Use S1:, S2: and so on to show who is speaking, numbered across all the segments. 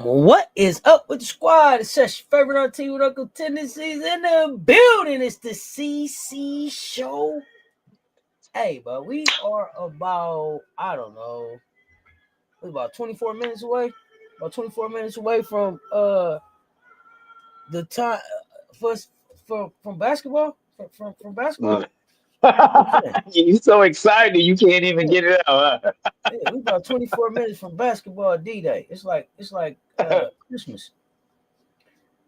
S1: What is up with the squad? It's your favorite RT with Uncle Tendencies in the building. It's the CC Show. Hey, but we are about, I don't know, we're about 24 minutes away. About 24 minutes away from the time from basketball. From basketball.
S2: You're so excited you can't even get it out. Huh?
S1: Yeah, we about 24 minutes from basketball D-Day. It's like Christmas.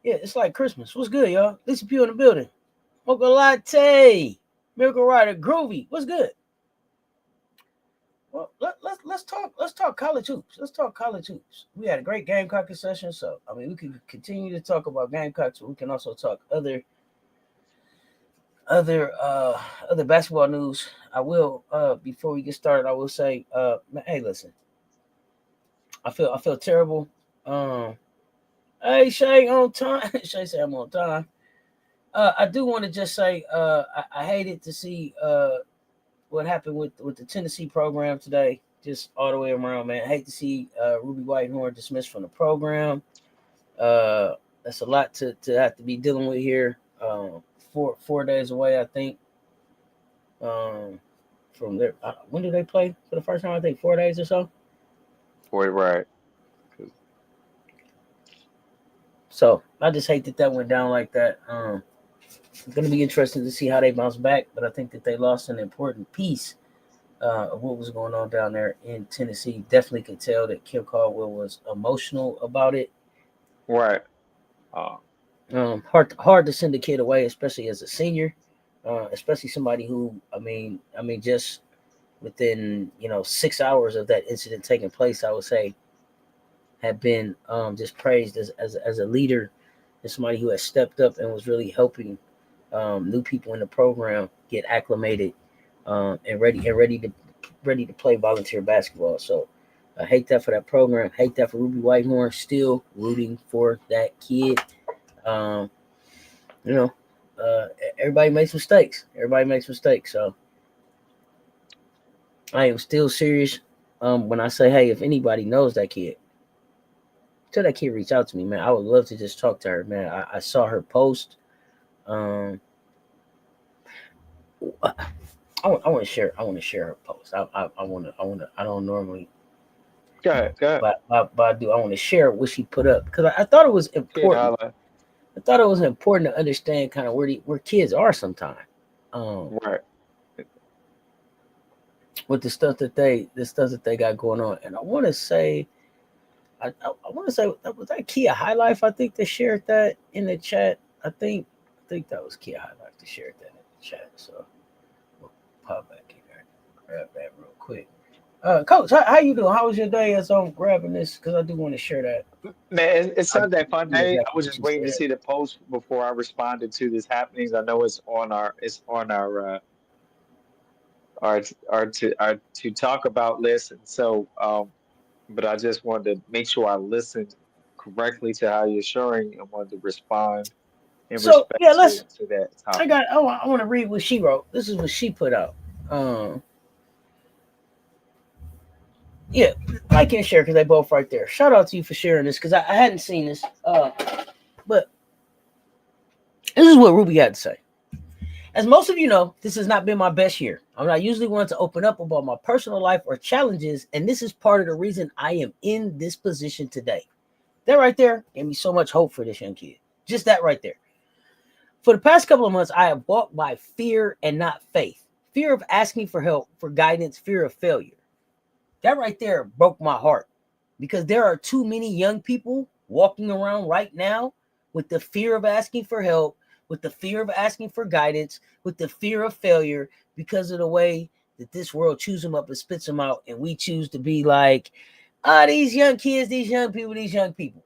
S1: Yeah, it's like Christmas. What's good, y'all? Lisa Pugh in the building. Mocha Latte. Miracle Rider. Groovy. What's good? Well, let's talk college hoops. Let's talk college hoops. We had a great Gamecock session, so I mean we can continue to talk about Gamecocks, but we can also talk other basketball news. I will before we get started, I will say, hey, listen. I feel terrible. Hey, Shay, on time. Shay said I'm on time. I do want to just say I hated to see what happened with the Tennessee program today. Just all the way around, man. I hate to see Ruby Whitehorn dismissed from the program. That's a lot to have to be dealing with here. 4 days away, I think. From there, when do they play for the first time? I think 4 days or so.
S2: Right.
S1: So I just hate that went down like that. It's going to be interesting to see how they bounce back, but I think that they lost an important piece of what was going on down there in Tennessee. Definitely could tell that Kim Caldwell was emotional about it.
S2: Right.
S1: Hard to send a kid away, especially as a senior, especially somebody who, I mean, just within 6 hours of that incident taking place, I would say, had been just praised as a leader and somebody who has stepped up and was really helping new people in the program get acclimated and ready to play volunteer basketball. So I hate that for that program. Hate that for Ruby Whitehorn. Still rooting for that kid. Everybody makes mistakes. So I am still serious when I say, hey, if anybody knows that kid, tell that kid reach out to me, man. I would love to just talk to her, man. I saw her post. I want to share her post. I don't normally.
S2: Go ahead.
S1: But I do. I want to share what she put up because I thought it was important. I thought it was important to understand kind of where kids are sometimes.
S2: Right.
S1: With the stuff that they got going on, and I want to say. I want to say was that Kia High Life. I think they shared that in the chat. I think that was Kia High Life that shared that in the chat. So we'll pop back in there, grab that real quick. Coach, how you doing? How was your day as I'm grabbing this? Because I do want to share that.
S2: Man, it's Sunday fun day. I was just waiting to see the post before I responded to this happenings. I know it's on our to talk about list, and so but I just wanted to make sure I listened correctly to how you're sharing and wanted to respond in respect to that topic.
S1: I want to read what she wrote. This is what she put out. Yeah, like and share because they both right there. Shout out to you for sharing this because I hadn't seen this. But this is what Ruby had to say. As most of you know, this has not been my best year. I'm not usually one to open up about my personal life or challenges, and this is part of the reason I am in this position today. That right there gave me so much hope for this young kid. Just that right there. For the past couple of months, I have walked by fear and not faith. Fear of asking for help, for guidance, fear of failure. That right there broke my heart because there are too many young people walking around right now with the fear of asking for help, with the fear of asking for guidance, with the fear of failure because of the way that this world chews them up and spits them out. And we choose to be like, these young kids, these young people.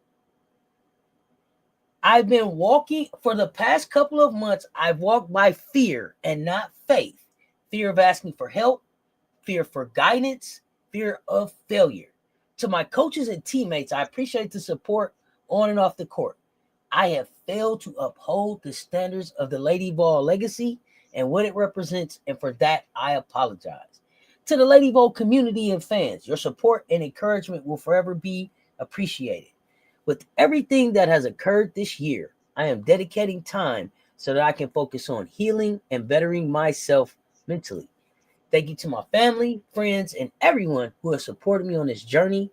S1: I've been walking for the past couple of months. I've walked by fear and not faith. Fear of asking for help, fear for guidance, fear of failure. To my coaches and teammates, I appreciate the support on and off the court. I have failed to uphold the standards of the Lady Vol legacy and what it represents, and for that, I apologize. To the Lady Vol community and fans, your support and encouragement will forever be appreciated. With everything that has occurred this year, I am dedicating time so that I can focus on healing and bettering myself mentally. Thank you to my family, friends, and everyone who has supported me on this journey.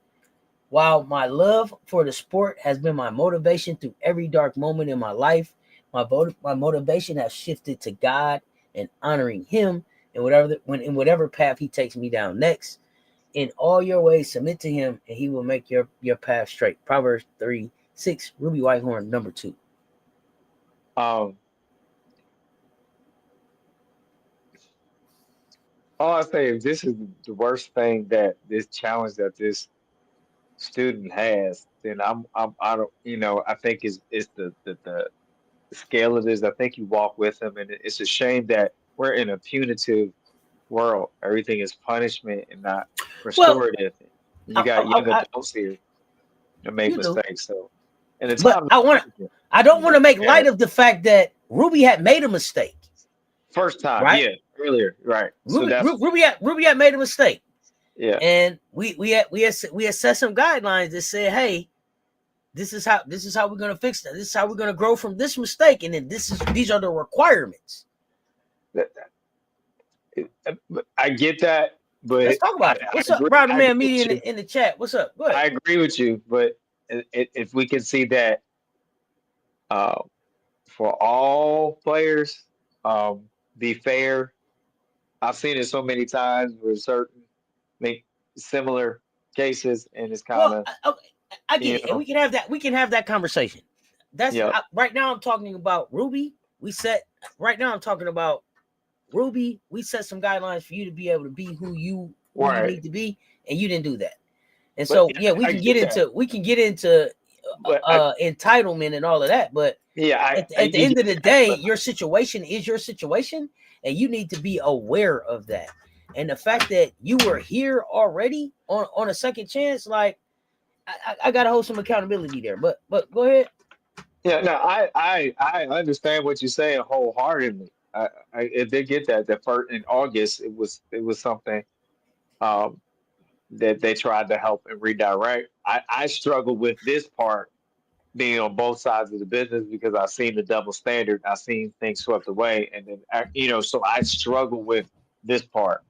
S1: While my love for the sport has been my motivation through every dark moment in my life, my motivation has shifted to God and honoring Him in whatever path He takes me down next. In all your ways, submit to Him, and He will make your path straight. Proverbs 3:6, Ruby Whitehorn, number 2.
S2: All I say is this is the worst thing that this challenge that this student has, then I don't, I think it's the scale of this. I think you walk with them, and it's a shame that we're in a punitive world. Everything is punishment and not restorative. You got young adults here that make mistakes. So, and it's
S1: but I don't want to make light of the fact that Ruby had made a mistake.
S2: First time,
S1: right?
S2: Yeah, earlier, right?
S1: Ruby had made a mistake.
S2: Yeah,
S1: and we had set some guidelines that said, hey, this is how we're gonna fix that. This is how we're gonna grow from this mistake, and then these are the requirements.
S2: I get that, but
S1: let's talk about it. What's up, Brother Man Media in the chat? What's up? Go ahead.
S2: I agree with you, but if we can see that for all players, be fair. I've seen it so many times with certain similar cases, and it's kind of.
S1: I get it, and we can have that conversation. That's right now. I'm talking about Ruby. Right now. I'm talking about Ruby. We set some guidelines for you to be able to be who you need to be, and you didn't do that. And so, we can get into entitlement and all of that. But at the end of the day, your situation is your situation, and you need to be aware of that. And the fact that you were here already on a second chance, like I gotta hold some accountability there. But go ahead.
S2: Yeah, no, I understand what you're saying wholeheartedly. I did get that. The first in August, it was something that they tried to help and redirect. I struggle with this part being on both sides of the business because I've seen the double standard. I've seen things swept away, and then so I struggle with this part,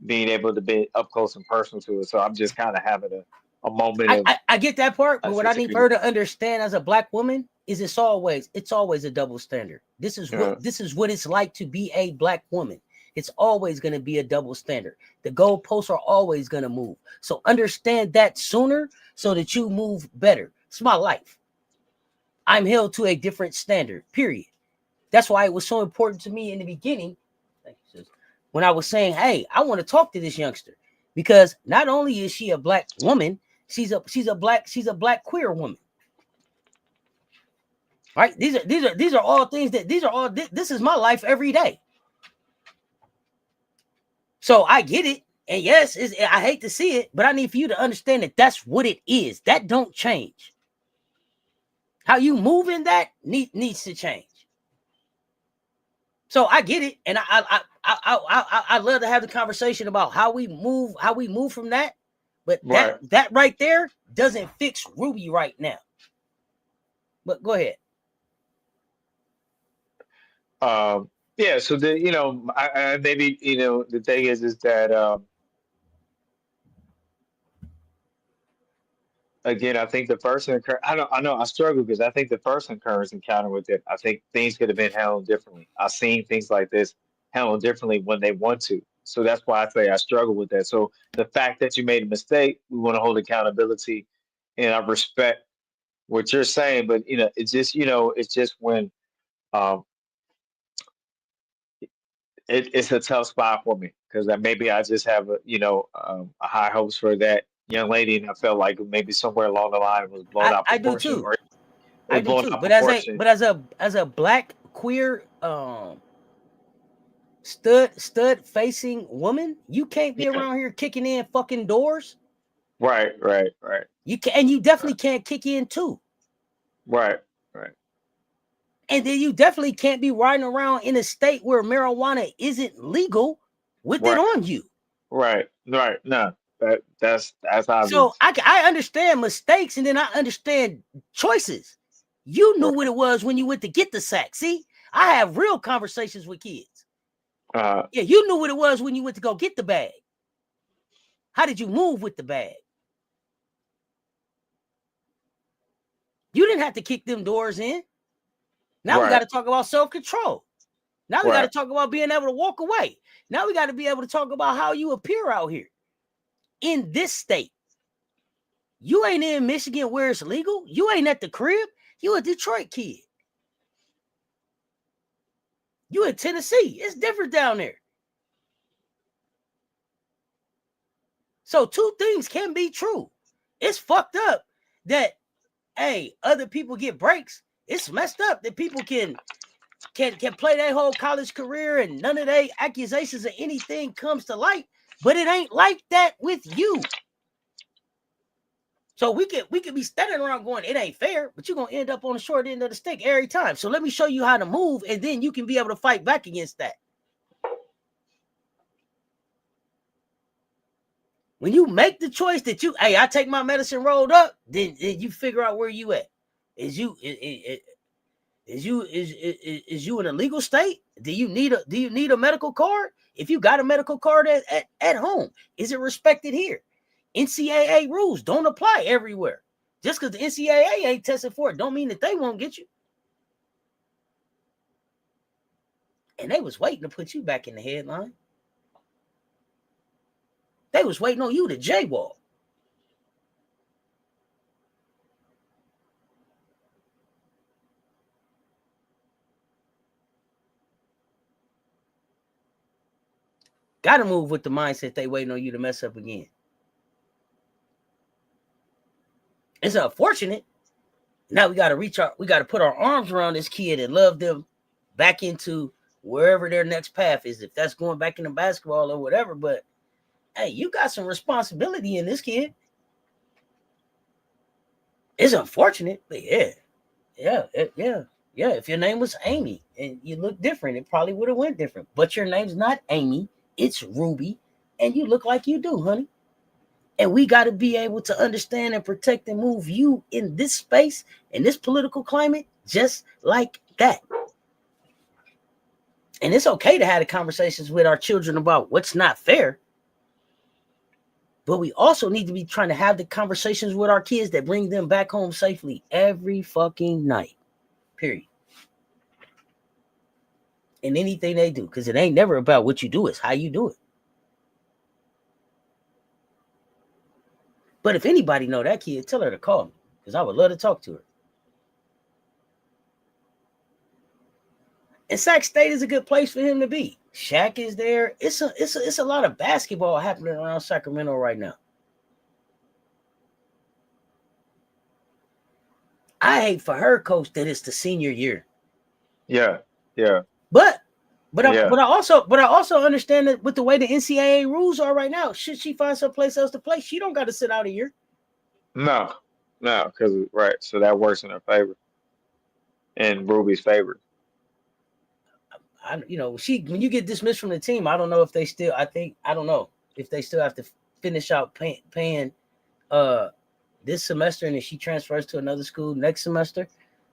S2: being able to be up close and personal to it. So I'm just kind of having a moment.
S1: I get that part, but what I need her to understand as a Black woman is it's always a double standard. This is what it's like to be a Black woman. It's always going to be a double standard. The goalposts are always going to move. So understand that sooner so that you move better. It's my life. I'm held to a different standard, period. That's why it was so important to me in the beginning, when I was saying, hey, I want to talk to this youngster, because not only is she a Black woman, she's a Black queer woman. Right? These are all things this is my life every day. So I get it. And yes, I hate to see it, but I need for you to understand that that's what it is. That don't change. How you move in that needs to change. So I get it, and I love to have the conversation about how we move from that. But that right there doesn't fix Ruby right now. But go ahead.
S2: Yeah. So maybe the thing is that again, I think the first I know I struggle because I think the first occurrence encounter with it, I think things could have been handled differently. I've seen things like this handled differently when they want to. So that's why I say I struggle with that. So the fact that you made a mistake, we want to hold accountability, and I respect what you're saying. But it's just when um, it's a tough spot for me because maybe I just have a high hopes for that young lady, and I felt like maybe somewhere along the line it was blown out
S1: I do
S2: proportion,
S1: too.
S2: or it
S1: I
S2: was
S1: do
S2: blown
S1: too.
S2: out
S1: But as a
S2: proportion.
S1: black queer stud facing woman, you can't be
S2: Yeah,
S1: around here kicking in fucking doors.
S2: right,
S1: You can, and you definitely
S2: right,
S1: can't kick in too.
S2: right, right,
S1: And then you definitely can't be riding around in a state where marijuana isn't legal with it
S2: right,
S1: on you.
S2: right. No, that's
S1: So
S2: obvious.
S1: I understand mistakes, and then I understand choices. You knew
S2: Right.
S1: what it was when you went to get the sack. See, I have real conversations with kids.
S2: Uh,
S1: Yeah, you knew what it was when you went to go get the bag. How did you move with the bag? You didn't have to kick them doors in. Now we got
S2: right,
S1: to talk about self-control. Now we got to
S2: right,
S1: talk about being able to walk away. Now we got to be able to talk about how you appear out here in this state. You ain't in Michigan where it's legal. You ain't at the crib. You a Detroit kid. You in Tennessee. It's different down there. So two things can be true. It's fucked up that other people get breaks. It's messed up that people can play their whole college career and none of their accusations or anything comes to light. But it ain't like that with you. So we could be standing around going, it ain't fair, but you're gonna end up on the short end of the stick every time. So let me show you how to move, and then you can be able to fight back against that. When you make the choice that I take my medicine rolled up, then you figure out where you at. Is you is you in a legal state? Do you need a medical card? If you got a medical card at home, is it respected here? NCAA rules don't apply everywhere. Just because the NCAA ain't tested for it, don't mean that they won't get you. And they was waiting to put you back in the headline. They was waiting on you to jaywalk. Got to move with the mindset they waiting on you to mess up again. It's unfortunate. Now we got to we got to put our arms around this kid and love them back into wherever their next path is. If that's going back into basketball or whatever, but hey, you got some responsibility in this kid. It's unfortunate, but yeah. If your name was Amy and you look different, it probably would have went different. But your name's not Amy, it's Ruby, and you look like you do, honey. And we got to be able to understand and protect and move you in this space, in this political climate, just like that. And it's okay to have the conversations with our children about what's not fair. But we also need to be trying to have the conversations with our kids that bring them back home safely every fucking night. Period. In anything they do. Because it ain't never about what you do, it's how you do it. But if anybody know that kid, tell her to call me. Because I would love to talk to her. And Sac State is a good place for him to be. Shaq is there. It's a lot of basketball happening around Sacramento right now. I hate for her, coach, that it's the senior year.
S2: yeah,
S1: But
S2: yeah.
S1: I also understand that with the way the NCAA rules are right now, should she find someplace else to play, she don't got to sit out a year.
S2: No, no, because right. So that works in her favor, in Ruby's favor.
S1: She when you get dismissed from the team, I don't know if they still. I don't know if they still have to finish out paying this semester, and if she transfers to another school next semester.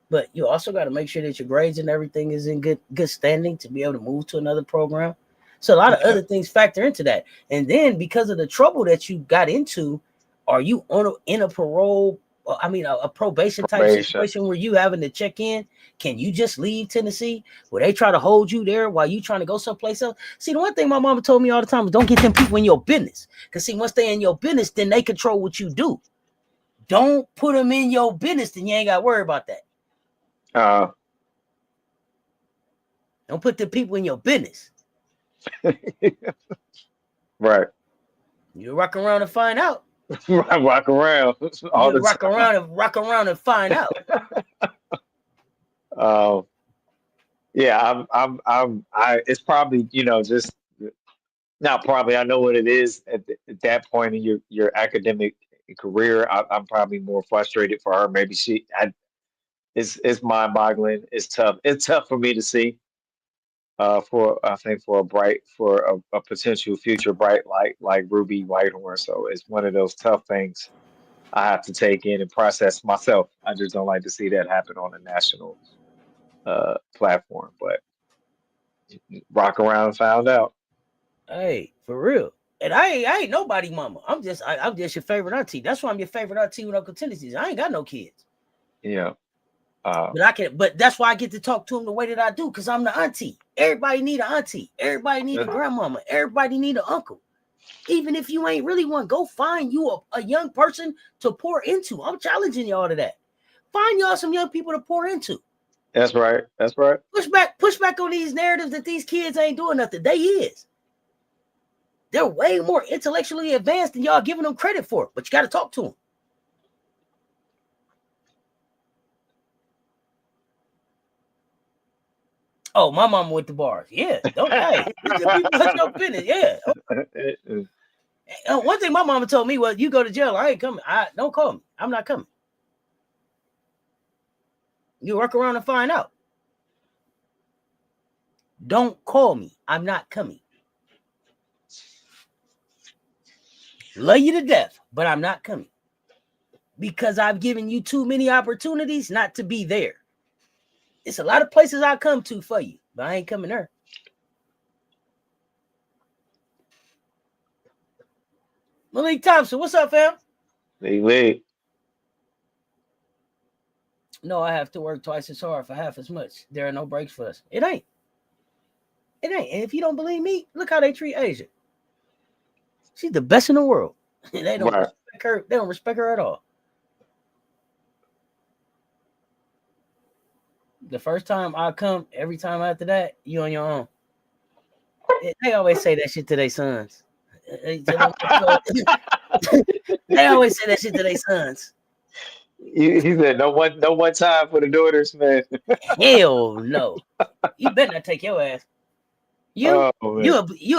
S1: But you also got to make sure that your grades and everything is in good standing to be able to move to another program. So a lot of other things factor into that. And then because of the trouble that you got into, are you in a parole? I mean, a probation type situation where you having to check in? Can you just leave Tennessee? Will they try to hold you there while you trying to go someplace else? See, the one thing my mama told me all the time is don't get them people in your business. Because see, once they in your business, then they control what you do. Don't put them in your business, then you ain't got to worry about that. Don't put the people in your business.
S2: Right.
S1: You rock around and find out.
S2: Rock around all the
S1: rock
S2: time.
S1: rock around and find out.
S2: Yeah, it's probably, just not probably. I know what it is at that point in your academic career. I'm probably more frustrated for her. Maybe it's mind boggling. It's tough. It's tough for me to see. I think for a potential future bright light like Ruby Whitehorn. So it's one of those tough things I have to take in and process myself. I just don't like to see that happen on a national platform. But rock around and found out.
S1: Hey, for real. And I ain't nobody mama. I'm just your favorite auntie. That's why I'm your favorite auntie with Uncle Tennessee's. I ain't got no kids.
S2: Yeah.
S1: But that's why I get to talk to them the way that I do, because I'm the auntie. Everybody need an auntie. Everybody need a grandmama. Everybody need an uncle. Even if you ain't really one, go find you a young person to pour into. I'm challenging y'all to that. Find y'all some young people to pour into.
S2: That's right. That's right.
S1: Push back on these narratives that these kids ain't doing nothing. They is. They're way more intellectually advanced than y'all giving them credit for. But you got to talk to them. Oh, my mama went to bars. Yeah. Don't hey, people touch no business. Yeah. One thing my mama told me was, you go to jail, I ain't coming. Don't call me. I'm not coming. You work around and find out. Don't call me. I'm not coming. Love you to death, but I'm not coming. Because I've given you too many opportunities not to be there. It's a lot of places I come to for you, but I ain't coming there. Malik Thompson, what's up, fam?
S2: Wait.
S1: No, I have to work twice as hard for half as much. There are no breaks for us. It ain't. And if you don't believe me, look how they treat Asia. She's the best in the world. They don't respect her. They don't respect her at all. The first time I come, every time after that, you on your own. They always say that shit to their sons. They always say that shit to their sons.
S2: He said, no one time for the daughters, man.
S1: Hell no. You better not take your ass. You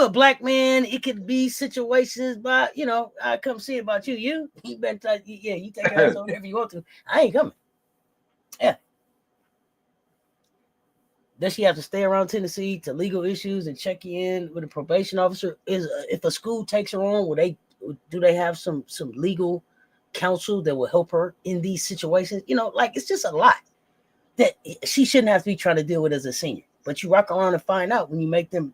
S1: a black man. It could be situations, but I come see about you. You better you take your ass on whatever you want to. I ain't coming. Yeah. Does she have to stay around Tennessee to legal issues and check in with a probation officer? If a school takes her on, do they have some legal counsel that will help her in these situations? It's just a lot that she shouldn't have to be trying to deal with as a senior. But you rock around and find out when you make them.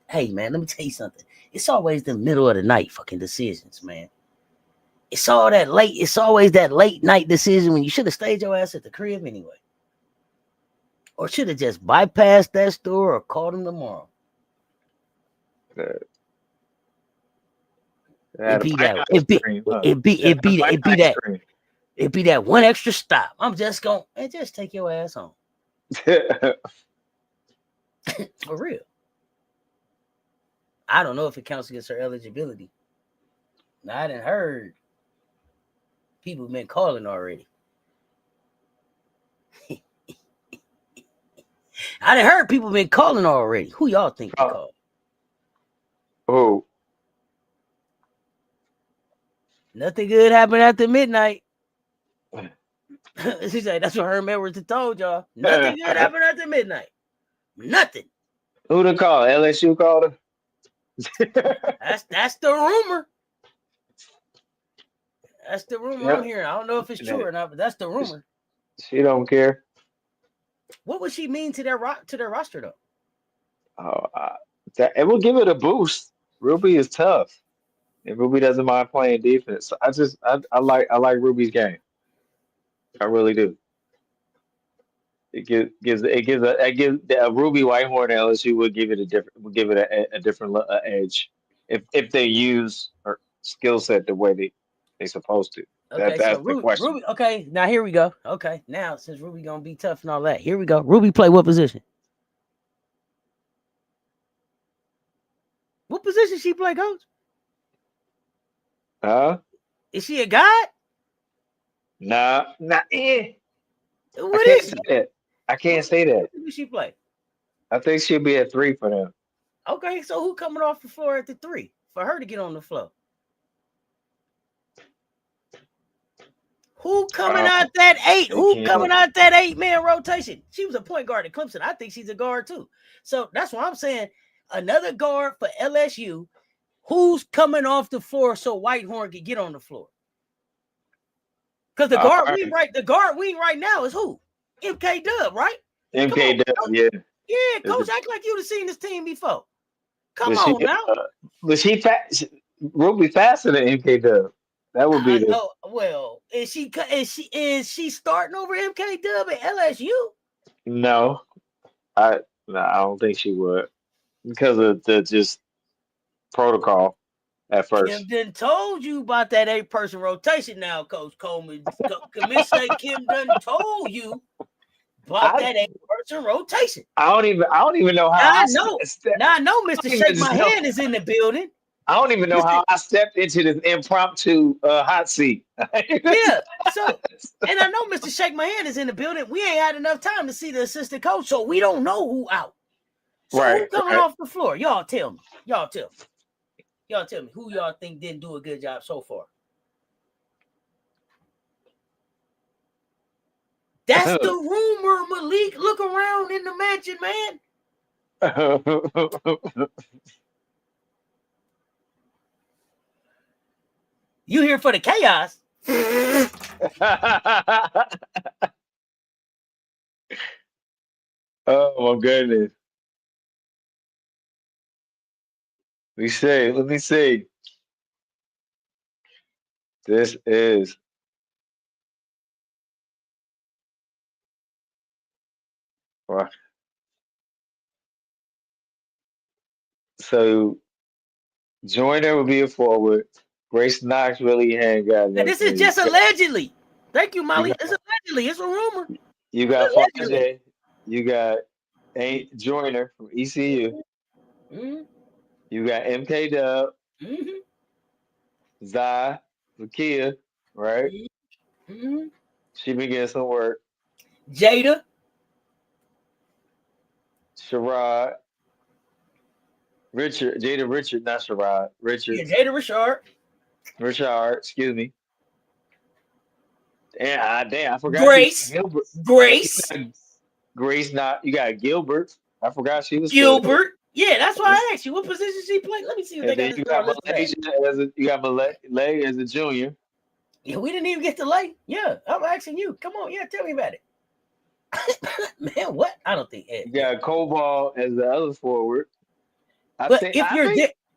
S1: Hey man, let me tell you something. It's always the middle of the night fucking decisions, man. It's always that late night decision when you should have stayed your ass at the crib anyway. Or should have just bypassed that store or called them tomorrow. It'd be that one extra stop. I'm just going to just take your ass home. For real. I don't know if it counts against her eligibility. Now, I done heard people been calling already. I done heard people been calling already. Who y'all think they called?
S2: Oh.
S1: Nothing good happened after midnight. She said, that's what Herm Edwards told y'all. Nothing good happened after midnight. Nothing.
S2: Who to call? LSU called her?
S1: That's the rumor. That's the rumor I'm hearing. I don't know if it's true or not, but that's the rumor.
S2: She don't care.
S1: What would she mean to their roster though?
S2: Oh, it will give it a boost. Ruby is tough, and Ruby doesn't mind playing defense. So I like Ruby's game. I really do. It gives a Ruby Whitehorn LSU would give it a different edge if they use her skill set the way they supposed to.
S1: Okay, so
S2: That's the question.
S1: Ruby. Okay, now here we go. Okay, now since Ruby gonna be tough and all that, here we go. Ruby play what position? What position she play, coach?
S2: Huh?
S1: Is she a god?
S2: Nah, nah. I
S1: What
S2: can't
S1: is
S2: say
S1: she?
S2: that. I can't say that.
S1: What does she play?
S2: I think she'll be at 3 for them.
S1: Okay, so who coming off the floor at the 3 for her to get on the floor? Who coming out that 8? Who coming out that 8-man rotation? She was a point guard at Clemson. I think she's a guard too. So that's what I'm saying. Another guard for LSU. Who's coming off the floor so Whitehorn can get on the floor? Because the guard wing right now is who? MK Dub, right?
S2: MK Dub, yeah.
S1: Yeah, coach, act like you'd have seen this team before. Come on now.
S2: Was Ruby faster than MK Dub? That would be the.
S1: Well, is she starting over MK Dub at LSU?
S2: No, I don't think she would because of the just protocol at first.
S1: Kim done told you about that 8-person rotation now, Coach Coleman. Commissioner Kim done told you about that 8-person rotation.
S2: I don't even know how
S1: I know. Now I know Mr. Shake My Hand is in the building.
S2: I don't even know how I stepped into this impromptu hot seat.
S1: Yeah. So, and I know Mr. Shake My Hand is in the building. We ain't had enough time to see the assistant coach, so we don't know who out. So who coming off the floor? Y'all tell me. Y'all tell me who y'all think didn't do a good job so far. That's the rumor, Malik. Look around in the mansion, man. You here for the chaos?
S2: Oh my goodness. Let me see. This is so Joyner will be a forward. Grace Knox really ain't got nothing.
S1: This is just allegedly. Thank you, Molly. It's allegedly. It's a rumor.
S2: You got Fontaine. You got Joyner from ECU.
S1: Mm-hmm.
S2: You got MK Dub.
S1: Mm-hmm.
S2: Zai, Vakia, right?
S1: Mm-hmm.
S2: She been getting some work.
S1: Jada.
S2: Sherrod. Jada Richard, not Sherrod. Richard.
S1: Yeah, Jada
S2: Richard, excuse me. Damn, I forgot.
S1: Grace.
S2: Grace, not you got Gilbert. I forgot she was
S1: Gilbert. Good. Yeah, that's why I asked you what position she played. Let me see what they got.
S2: You got Malay as a junior.
S1: Yeah, we didn't even get to Lay. Yeah, I'm asking you. Come on, yeah, tell me about it. Man, what? I don't think
S2: you got Cobalt as the other forward.
S1: Here's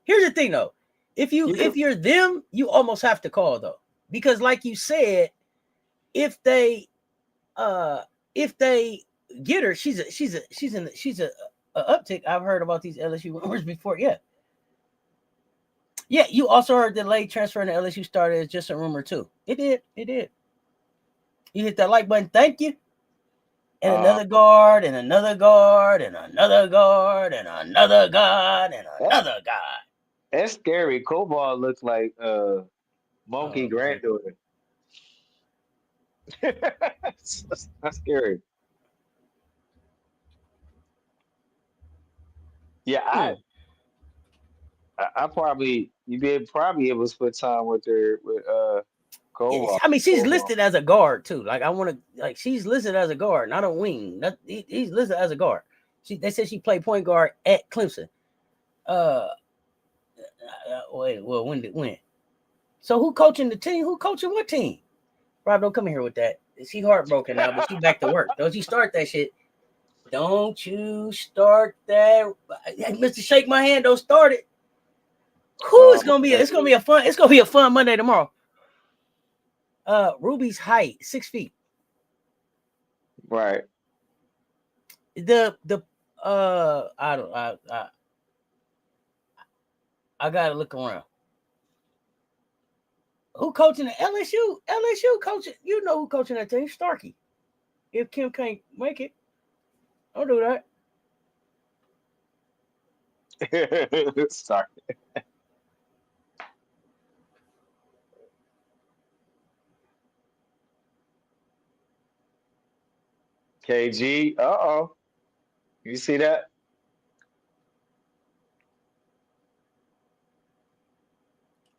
S1: the thing though. If you're them, you almost have to call though. Because like you said, if they get her, she's a uptick. I've heard about these LSU rumors before. Yeah. You also heard that Lay transferring to LSU started as just a rumor too. It did. You hit that like button. Thank you. And another guard, and another guard, and another guard, and another guard, and another guard.
S2: That's scary. Cobalt looks like Monkey granddaughter. That's scary. Yeah, I probably you'd be able to split time with her with Cobalt.
S1: I mean, she's listed as a guard too. Like she's listed as a guard, not a wing. He's listed as a guard. They said she played point guard at Clemson. When? So who coaching the team? Who coaching what team? Rob, don't come in here with that. She heartbroken now, but she back to work. Don't you start that shit. Don't you start that. Mr. Shake My Hand, don't start it. Who is gonna be it's gonna be a fun Monday tomorrow. Ruby's height, 6 feet.
S2: Right.
S1: I gotta look around. Who coaching the LSU? LSU coaching. You know who coaching that team? Starkey. If Kim can't make it, don't do
S2: that. Sorry. KG. Uh-oh. You see that?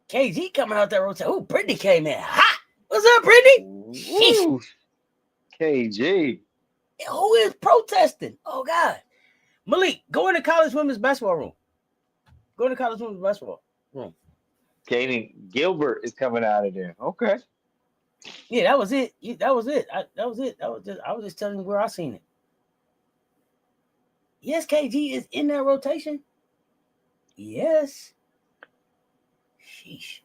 S1: KG coming out that rotation. Oh, Brittany came in hot. What's up, Brittany?
S2: Ooh, KG.
S1: Who is protesting? Oh, God. Malik, go in the college women's basketball room. Go in the college women's basketball room.
S2: Katie Gilbert is coming out of there. Okay.
S1: Yeah, that was it. That was it. I was just telling you where I seen it. Yes, KG is in that rotation. Yes. Sheesh.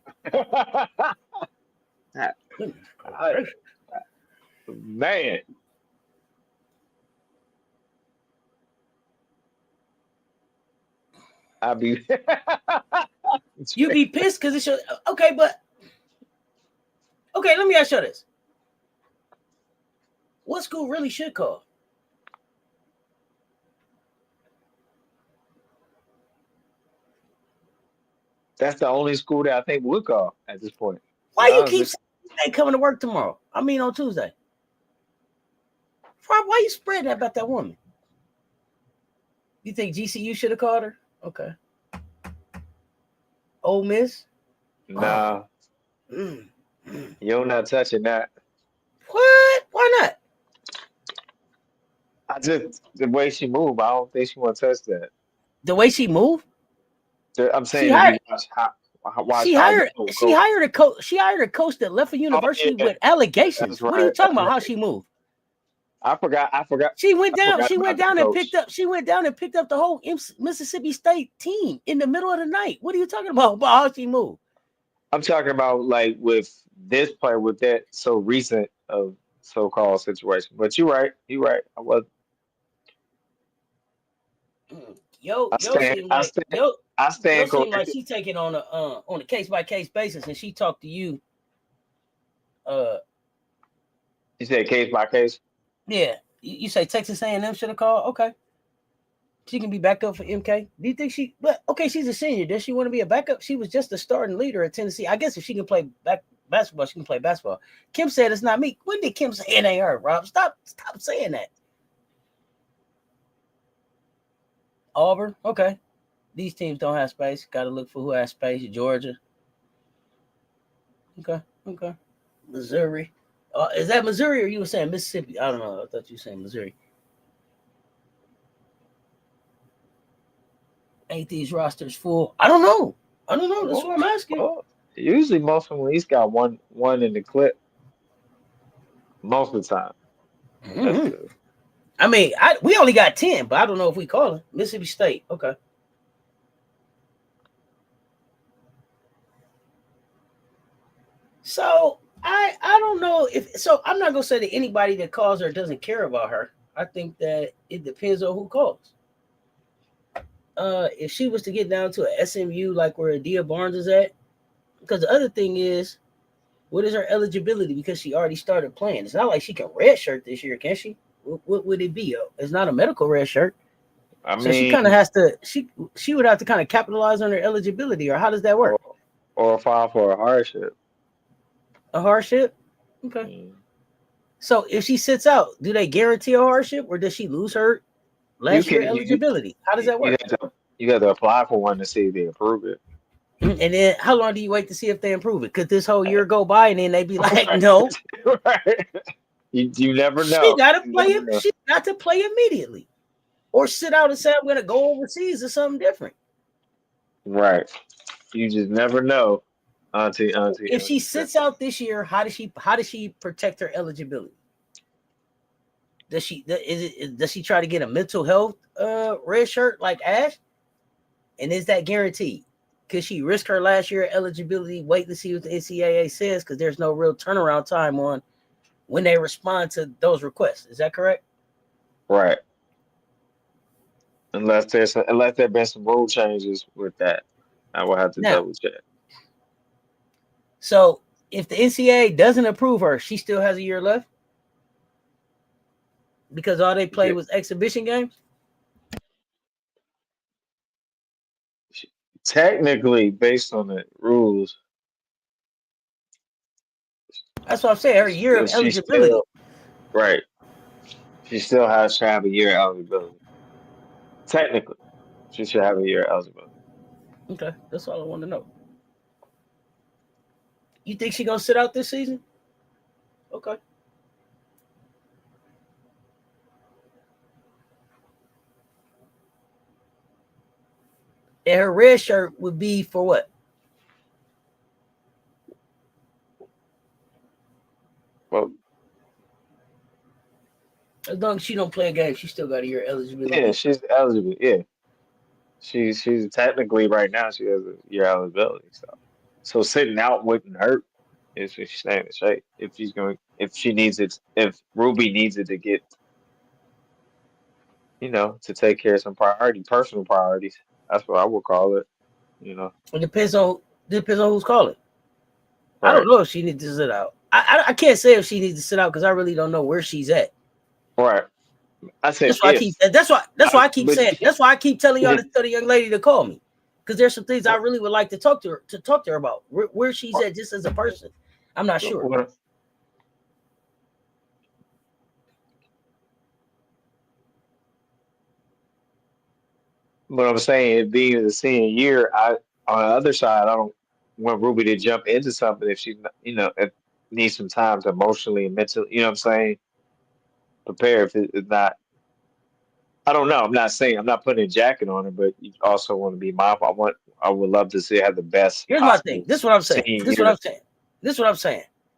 S2: Man. I'll be
S1: you be pissed because it's your okay, but okay, let me ask you this. What school really should call?
S2: That's the only school that I think would call at this point.
S1: Why you keep saying they coming to work tomorrow? I mean on Tuesday. Why you spreading that about that woman? You think GCU should have called her? Okay. Ole Miss?
S2: Nah. You're not touching that.
S1: What? Why not?
S2: The way she moved, I don't think she want to touch that.
S1: The way she moved?
S2: I'm saying
S1: she hired a coach. She hired a coach that left a university with allegations. Right. What are you talking about? How she moved?
S2: I forgot.
S1: She went down and picked up the whole Mississippi State team in the middle of the night. What are you talking about how she moved?
S2: I'm talking about like with this player with that so recent of so-called situation. But you're right. I was. I stand
S1: seem like she's taking on a case-by-case basis, and she talked to you.
S2: You said case by case.
S1: Yeah, you say Texas A&M should have called. Okay, she can be back up for MK. Do you think she? But okay, she's a senior. Does she want to be a backup? She was just a starting leader at Tennessee. I guess if she can play basketball, she can play basketball. Kim said it's not me. When did Kim say it ain't her? Rob, stop saying that. Auburn, okay. These teams don't have space. Got to look for who has space. Georgia. Okay. Missouri. Is that Missouri or you were saying Mississippi? I don't know. I thought you were saying Missouri. Ain't these rosters full? I don't know. That's what I'm asking.
S2: Well, usually most of them at least got one in the clip. Most of the time.
S1: Mm-hmm. I mean, we only got 10, but I don't know if we call it Mississippi State. Okay. So I don't know I'm not gonna say that anybody that calls her doesn't care about her. I think that it depends on who calls. If she was to get down to a SMU like where Adia Barnes is at, because the other thing is, what is her eligibility? Because she already started playing. It's not like she can redshirt this year, can she? What would it be? It's not a medical red shirt. So she kind of has to. She would have to kind of capitalize on her eligibility, or how does that work?
S2: Or file for a hardship.
S1: A hardship? Okay. So if she sits out, do they guarantee a hardship, or does she lose her last year eligibility? How does that work?
S2: You got to apply for one to see if they approve it.
S1: And then how long do you wait to see if they improve it? Could this whole year go by and then they be like, no?
S2: Right. You never know.
S1: She got to play it. She got to play immediately, or sit out and say I'm going to go overseas or something different.
S2: Right. You just never know. Auntie.
S1: If she sits out this year, how does she protect her eligibility? does she try to get a mental health red shirt like Ash? And is that guaranteed? Could she risk her last year eligibility? Wait to see what the NCAA says, because there's no real turnaround time on when they respond to those requests. Is that correct?
S2: Right. Unless there been some rule changes with that, I will have to
S1: Now,
S2: double check.
S1: so if the NCAA doesn't approve her, she still has a year left because all they played was exhibition games.
S2: Technically, based on the rules,
S1: that's what I'm saying. Her year of eligibility.
S2: Right. She still has to have a year eligibility. Technically, she should have a year eligibility.
S1: Okay, that's all I want to know. You think she gonna sit out this season? Okay. And her red shirt would be for what?
S2: Well,
S1: as long as she don't play a game, she still got a year eligibility.
S2: Yeah, she's eligible. Yeah, she's technically right now she has a year eligibility. So sitting out wouldn't hurt if she's staying in shape. If Ruby needs it to get, to take care of some personal priorities. That's what I would call it.
S1: It depends on who's calling.
S2: Right.
S1: I don't know if she needs to sit out. I can't say if she needs to sit out because I really don't know where she's at.
S2: Right. I said
S1: that's why I keep saying. That's why I keep telling y'all to tell the young lady to call me, because there's some things I really would like to talk to her about. Where she's at just as a person. I'm not sure.
S2: But I'm saying, being the senior year, on the other side, I don't want Ruby to jump into something if she, if needs some time to emotionally and mentally, you know what I'm saying, prepare if it's not. I don't know. I'm not putting a jacket on her, but you also want to be mindful. I would love to see her have the best.
S1: Here's my thing. This is what I'm saying.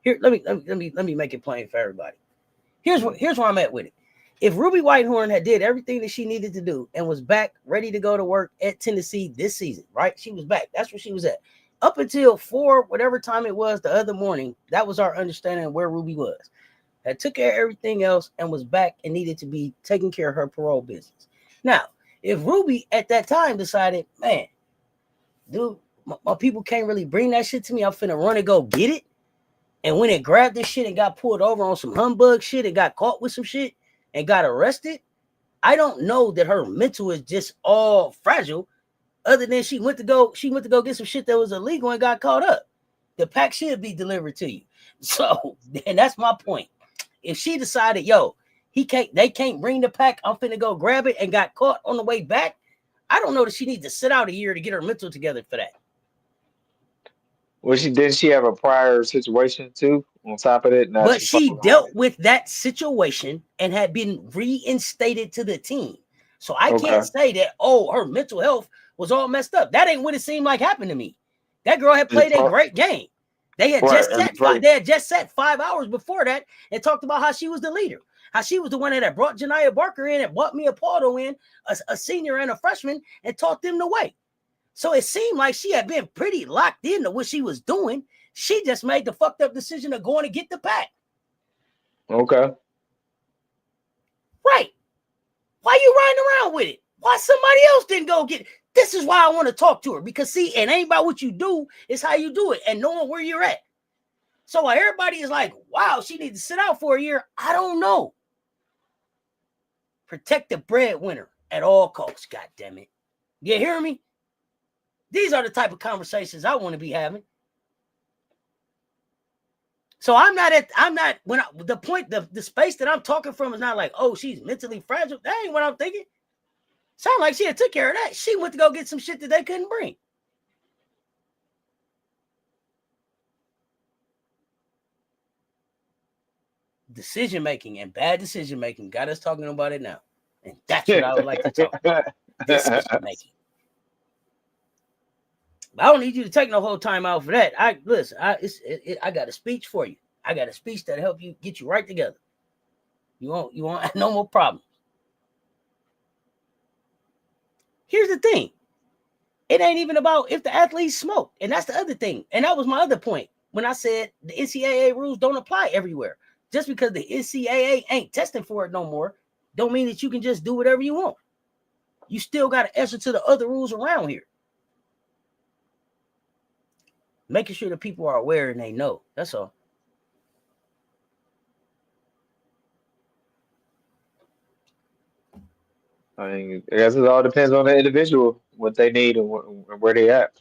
S1: Here, let me make it plain for everybody. Here's where I'm at with it. If Ruby Whitehorn had did everything that she needed to do and was back ready to go to work at Tennessee this season, right? She was back. That's where she was at. Up until 4, whatever time it was the other morning, that was our understanding of where Ruby was. That took care of everything else and was back and needed to be taking care of her parole business. Now, if Ruby at that time decided, man, dude, my people can't really bring that shit to me, I'm finna run and go get it. And when it grabbed this shit and got pulled over on some humbug shit and got caught with some shit and got arrested, I don't know that her mental is just all fragile, other than she went to go get some shit that was illegal and got caught up. The pack should be delivered to you. So, and that's my point. If she decided, they can't bring the pack, I'm finna go grab it, and got caught on the way back, I don't know that she needs to sit out a year to get her mental together for that.
S2: Well, didn't she have a prior situation too on top of it?
S1: But she dealt with that situation and had been reinstated to the team. So I can't say that, her mental health was all messed up. That ain't what it seemed like happened to me. That girl had played a great game. They had just sat 5 hours before that and talked about how she was the leader, how she was the one that brought Janiah Barker in and brought Mia Pardo in, a senior and a freshman, and taught them the way. So it seemed like she had been pretty locked into what she was doing. She just made the fucked up decision of going to get the pack.
S2: Okay.
S1: Right. Why you riding around with it? Why somebody else didn't go get it? This is why I want to talk to her, because see, it ain't about what you do, it's how you do it and knowing where you're at. So while everybody is like, wow, she needs to sit out for a year, I don't know. Protect the breadwinner at all costs, God damn it. You hear me? These are the type of conversations I want to be having. So the space that I'm talking from is not like, oh, she's mentally fragile. That ain't what I'm thinking. Sound like she had took care of that. She went to go get some shit that they couldn't bring. Decision-making and bad decision-making got us talking about it now. And that's what I would like to talk about. Decision-making. I don't need you to take no whole time out for that. I got a speech for you. I got a speech that'll help you get you right together. You won't no more problems. Here's the thing. It ain't even about if the athletes smoke. And that's the other thing. And that was my other point when I said the NCAA rules don't apply everywhere. Just because the NCAA ain't testing for it no more, don't mean that you can just do whatever you want. You still got to answer to the other rules around here. Making sure that people are aware and they know. That's all.
S2: I mean, I guess it all depends on the individual, what they need and where they at.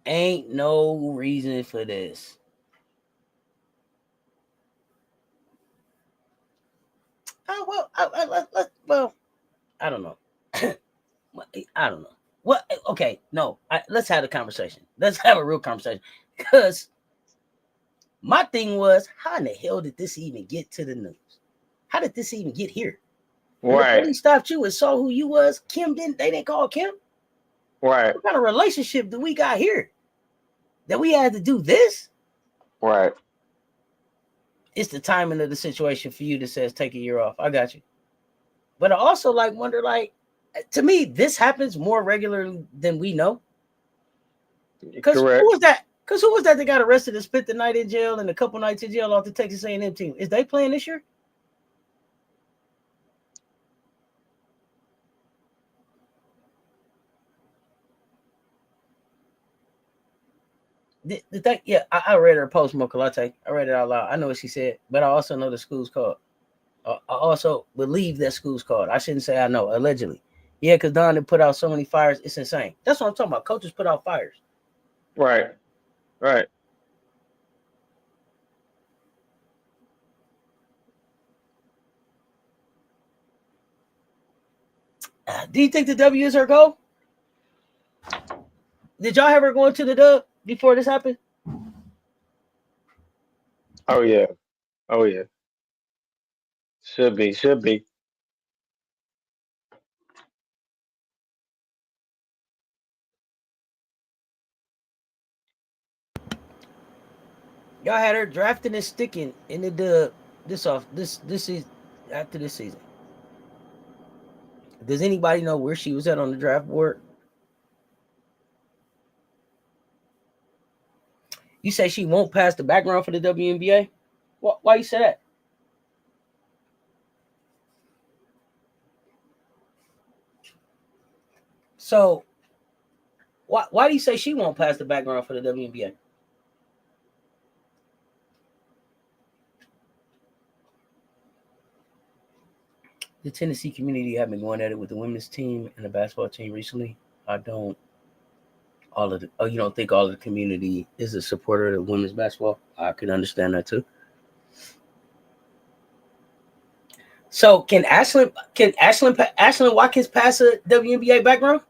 S1: Ain't no reason for this. Oh, well, I don't know. I don't know. What? Okay, no. Let's have a conversation. Let's have a real conversation. Because my thing was, how in the hell did this even get to the news? How did this even get here? When the
S2: Right,
S1: police stopped you and saw who you was, they didn't call Kim?
S2: right,
S1: What kind of relationship do we got here? That we had to do this?
S2: right.
S1: It's the timing of the situation for you that says take a year off. I got you. But I also wonder, to me, this happens more regularly than we know. Because who
S2: Correct.
S1: was that? Because who was that got arrested and spent the night in jail and a couple nights in jail off the Texas A&M team? Is they playing this year? The thing, yeah, I read her post, Mocha Latte. I read it out loud. I know what she said, but I also know the school's called. I also believe that school's called. I shouldn't say I know, allegedly. Yeah, because Don had put out so many fires, it's insane. That's what I'm talking about. Coaches put out fires.
S2: Right, right.
S1: Do you think the W is her goal? Did y'all have her going to the dub before this happened?
S2: Oh yeah, oh yeah. Should be, should be.
S1: Y'all had her drafting and sticking in the dub this is after this season. Does anybody know where she was at on the draft board? You say she won't pass the background for the WNBA? Why you say that? So why do you say she won't pass the background for the WNBA? The Tennessee community have been going at it with the women's team and the basketball team recently. I don't you don't think all of the community is a supporter of women's basketball? I can understand that too. So can Ashlyn Watkins pass a WNBA background?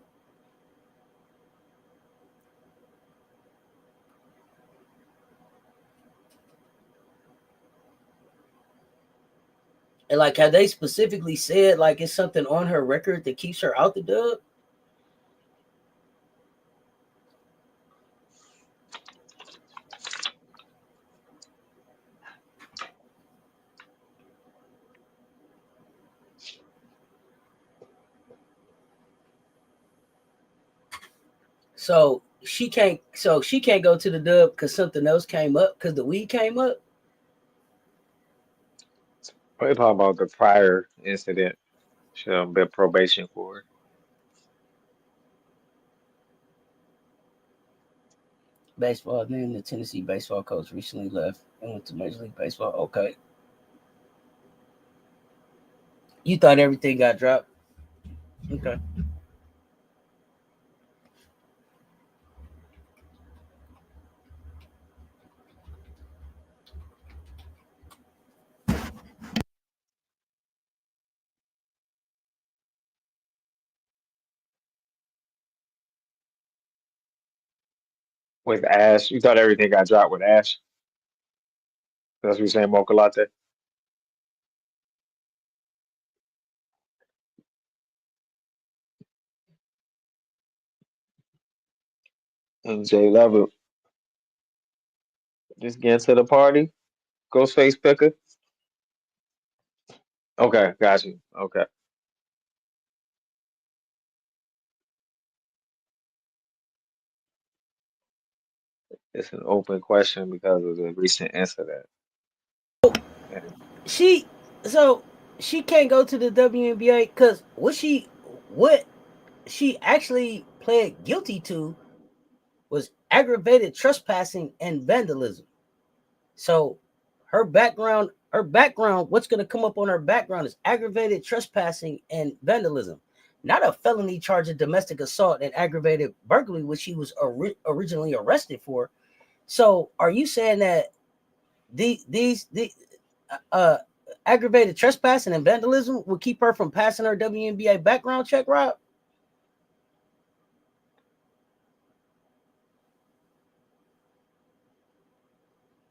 S1: And have they specifically said it's something on her record that keeps her out the dub? So she can't go to the dub because something else came up because the weed came up.
S2: We're talking about the prior incident. Should have been probation for.
S1: Baseball. Then the Tennessee baseball coach recently left and went to Major League Baseball. Okay, you thought everything got dropped. Okay.
S2: With Ash. You thought everything got dropped with Ash. That's what you're saying, Mocha Latte. And Jay Level. Just get into the party. Ghostface picker. Okay, got you. Okay. It's an open question because of the recent incident. And
S1: She so she can't go to the WNBA because what she actually pled guilty to was aggravated trespassing and vandalism. So her background, what's going to come up on her background is aggravated trespassing and vandalism, not a felony charge of domestic assault and aggravated burglary, which she was originally arrested for. So, are you saying that the uh aggravated trespassing and vandalism will keep her from passing her WNBA background check, Rob?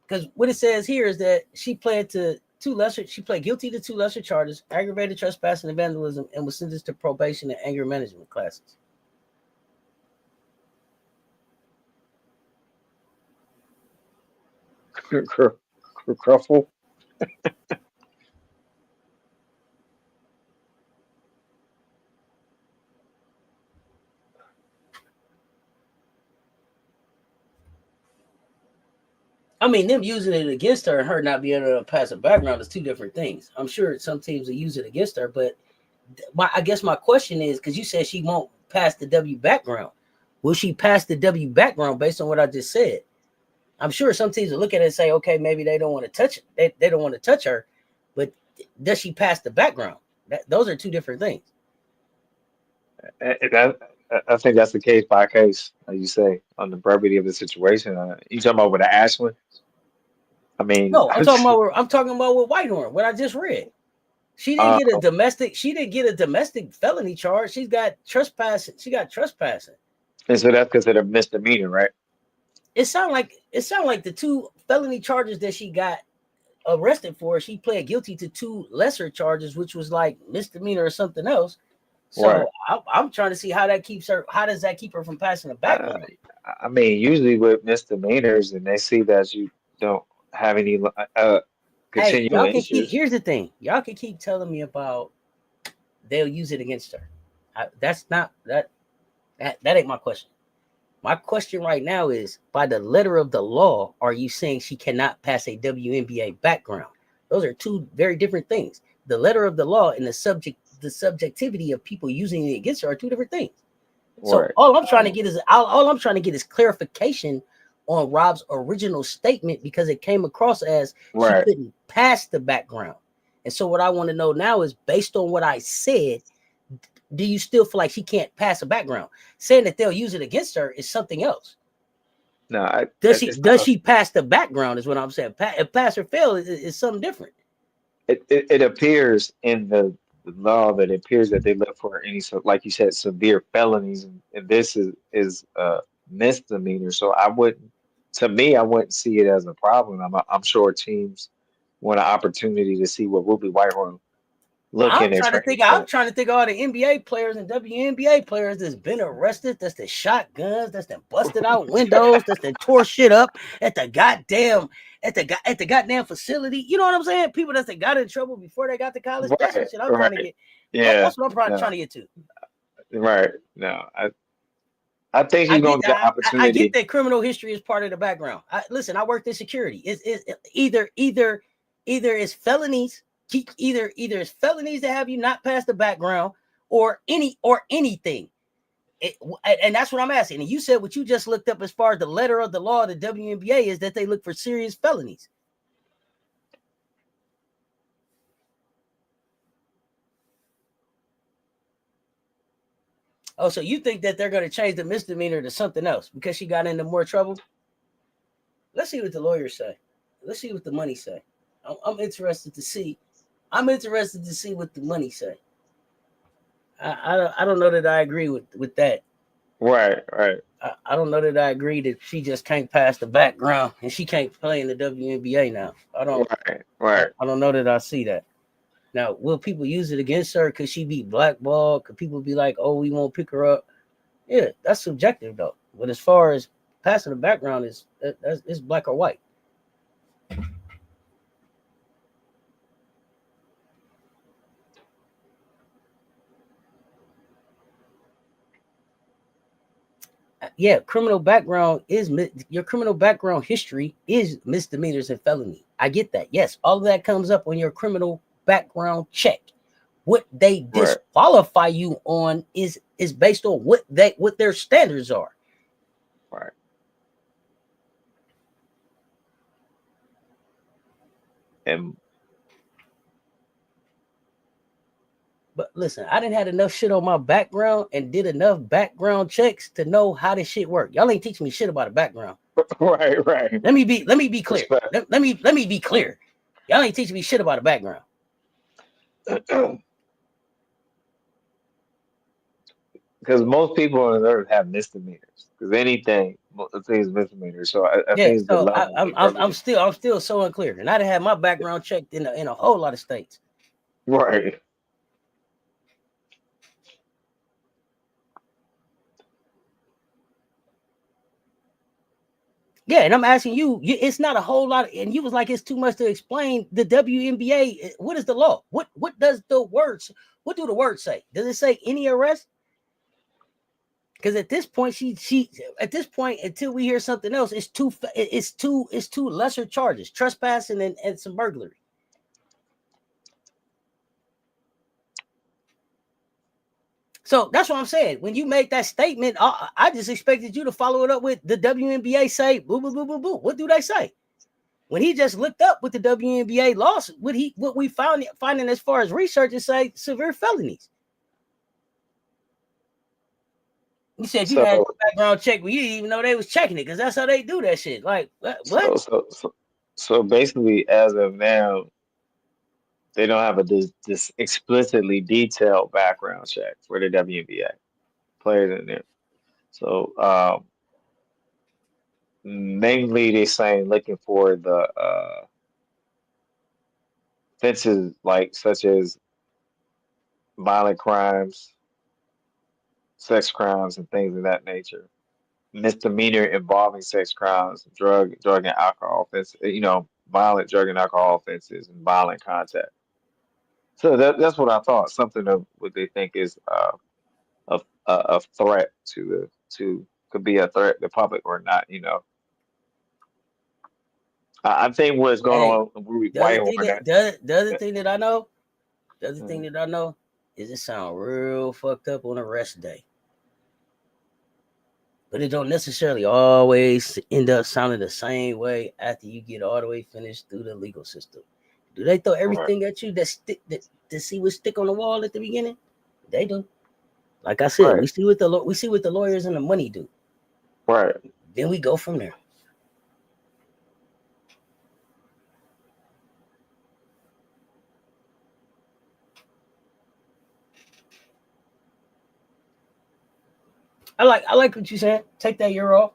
S1: Because what it says here is that she pled guilty to two lesser charges, aggravated trespassing and vandalism, and was sentenced to probation and anger management classes.
S2: Cruffle.
S1: I mean, them using it against her and her not being able to pass a background is two different things. I'm sure some teams will use it against her, but I guess my question is, because you said she won't pass the W background, will she pass the W background based on what I just said? I'm sure some teams will look at it and say, okay, maybe they don't want to touch it. They don't want to touch her, but does she pass the background? Those are two different things.
S2: That I think that's the case by case, like you say, on the brevity of the situation. You talking about with the Ashland? I mean,
S1: No, I'm talking about with Whitehorn, what I just read. She didn't
S2: uh,
S1: get a domestic. She didn't get a domestic felony charge. She's got trespassing. She got trespassing.
S2: and so that's considered misdemeanor, right?
S1: It sounded like the two felony charges that she got arrested for. She pled guilty to two lesser charges, which was like misdemeanor or something else.
S2: Right.
S1: So I'm trying to see how that keeps her. How does that keep her from passing the
S2: Uh,
S1: background?
S2: I mean, usually with misdemeanors, and they see that you don't have any
S1: Hey, y'all
S2: continuing
S1: can keep.
S2: issues.
S1: Here's the thing. Y'all can keep telling me about they'll use it against her. That's not that ain't my question. My question right now is, by the letter of the law, are you saying she cannot pass a WNBA background? Those are two very different things. The letter of the law and the subjectivity of people using it against her are two different things. So
S2: Right.
S1: all I'm trying to get is clarification on Rob's original statement, because it came across as she
S2: Right.
S1: couldn't pass the background. And so what I want to know now is, based on what I said, do you still feel like she can't pass a background? Saying that they'll use it against her is something else.
S2: No,
S1: Does she
S2: it's
S1: does
S2: not.
S1: she pass the background is what I'm saying. If pass or fail is something different.
S2: It appears in the law that it appears that they look for any so like you said severe felonies, and this is misdemeanor. So I wouldn't, to me, I wouldn't see it as a problem. I'm sure teams want an opportunity to see what Ruby Whitehorn look in
S1: I'm
S2: their
S1: trying to
S2: training
S1: think. I'm
S2: camp.
S1: trying to think of all the NBA players and WNBA players that's been arrested, that's the shotguns, that's the busted out windows, that's the tore shit up at the goddamn at the goddamn facility. You know what I'm saying? People that got in trouble before they got to college. That's the
S2: Right,
S1: shit I'm trying to
S2: right,
S1: get.
S2: yeah,
S1: That's what I'm trying
S2: no,
S1: to get to.
S2: right, no. I think
S1: I
S2: she's
S1: get
S2: gonna get an
S1: that. I get
S2: opportunity.
S1: that criminal history is part of the background. Listen, I worked in security. It's either it's felonies, either it's felonies that have you not pass the background, or anything. It, and that's what I'm asking. And you said what you just looked up as far as the letter of the law of the WNBA is that they look for serious felonies. Oh, so you think that they're going to change the misdemeanor to something else because she got into more trouble? Let's see what the lawyers say. Let's see what the money say. I'm interested to see. I'm interested to see what the money say. I don't know that I agree with that.
S2: Right, right,
S1: I don't know that I agree that she just can't pass the background and she can't play in the WNBA now.
S2: right, right.
S1: I don't know that I see that. Now, will people use it against her? Could she be blackballed? Could people be like, "Oh, we won't pick her up"? Yeah, that's subjective though. But as far as passing the background is, that's it's black or white. Yeah, criminal background is your criminal background history is misdemeanors and felony. I get that. Yes, all of that comes up on your criminal background check. What they disqualify you on is based on what their standards are.
S2: Right. And
S1: but listen, I didn't have enough shit on my background and did enough background checks to know how this shit work. Y'all ain't teaching me shit about a background.
S2: Right.
S1: Let me be clear. Let me be clear. Y'all ain't teaching me shit about a background.
S2: Because most people on earth have misdemeanors. Because anything is misdemeanors. So I think it's the level.
S1: I'm still so unclear, and I done had my background checked in a whole lot of states.
S2: Right.
S1: Yeah, and I'm asking you, it's not a whole lot, and you was like, it's too much to explain. The WNBA, what is the law? What does the words? What do the words say? Does it say any arrest? Because at this point, she at this point, until we hear something else, it's two lesser charges: trespassing and some burglary. So that's what I'm saying. When you make that statement, I just expected you to follow it up with the WNBA say, boo, boo, boo, boo, boo. What do they say? When he just looked up with the WNBA laws, what we finding as far as research is say severe felonies. You said you had a background check, but you didn't even know they was checking it because that's how they do that shit. Like what?
S2: So basically, as of now, they don't have this explicitly detailed background check for the WNBA players in there. So mainly they're saying looking for the offenses like such as violent crimes, sex crimes, and things of that nature. Misdemeanor involving sex crimes, drug and alcohol offenses, violent drug and alcohol offenses, and violent contact. So that's what I thought. Something of what they think is a threat to could be a threat to the public or not. I think what's going on.
S1: The other thing that I know, is it sound real fucked up on arrest day. But it don't necessarily always end up sounding the same way after you get all the way finished through the legal system. Do they throw everything at you that to see what stick on the wall at the beginning? They do. Like I said, we see what the lawyers and the money do.
S2: Right.
S1: Then we go from there. I like what you said. Take that year off,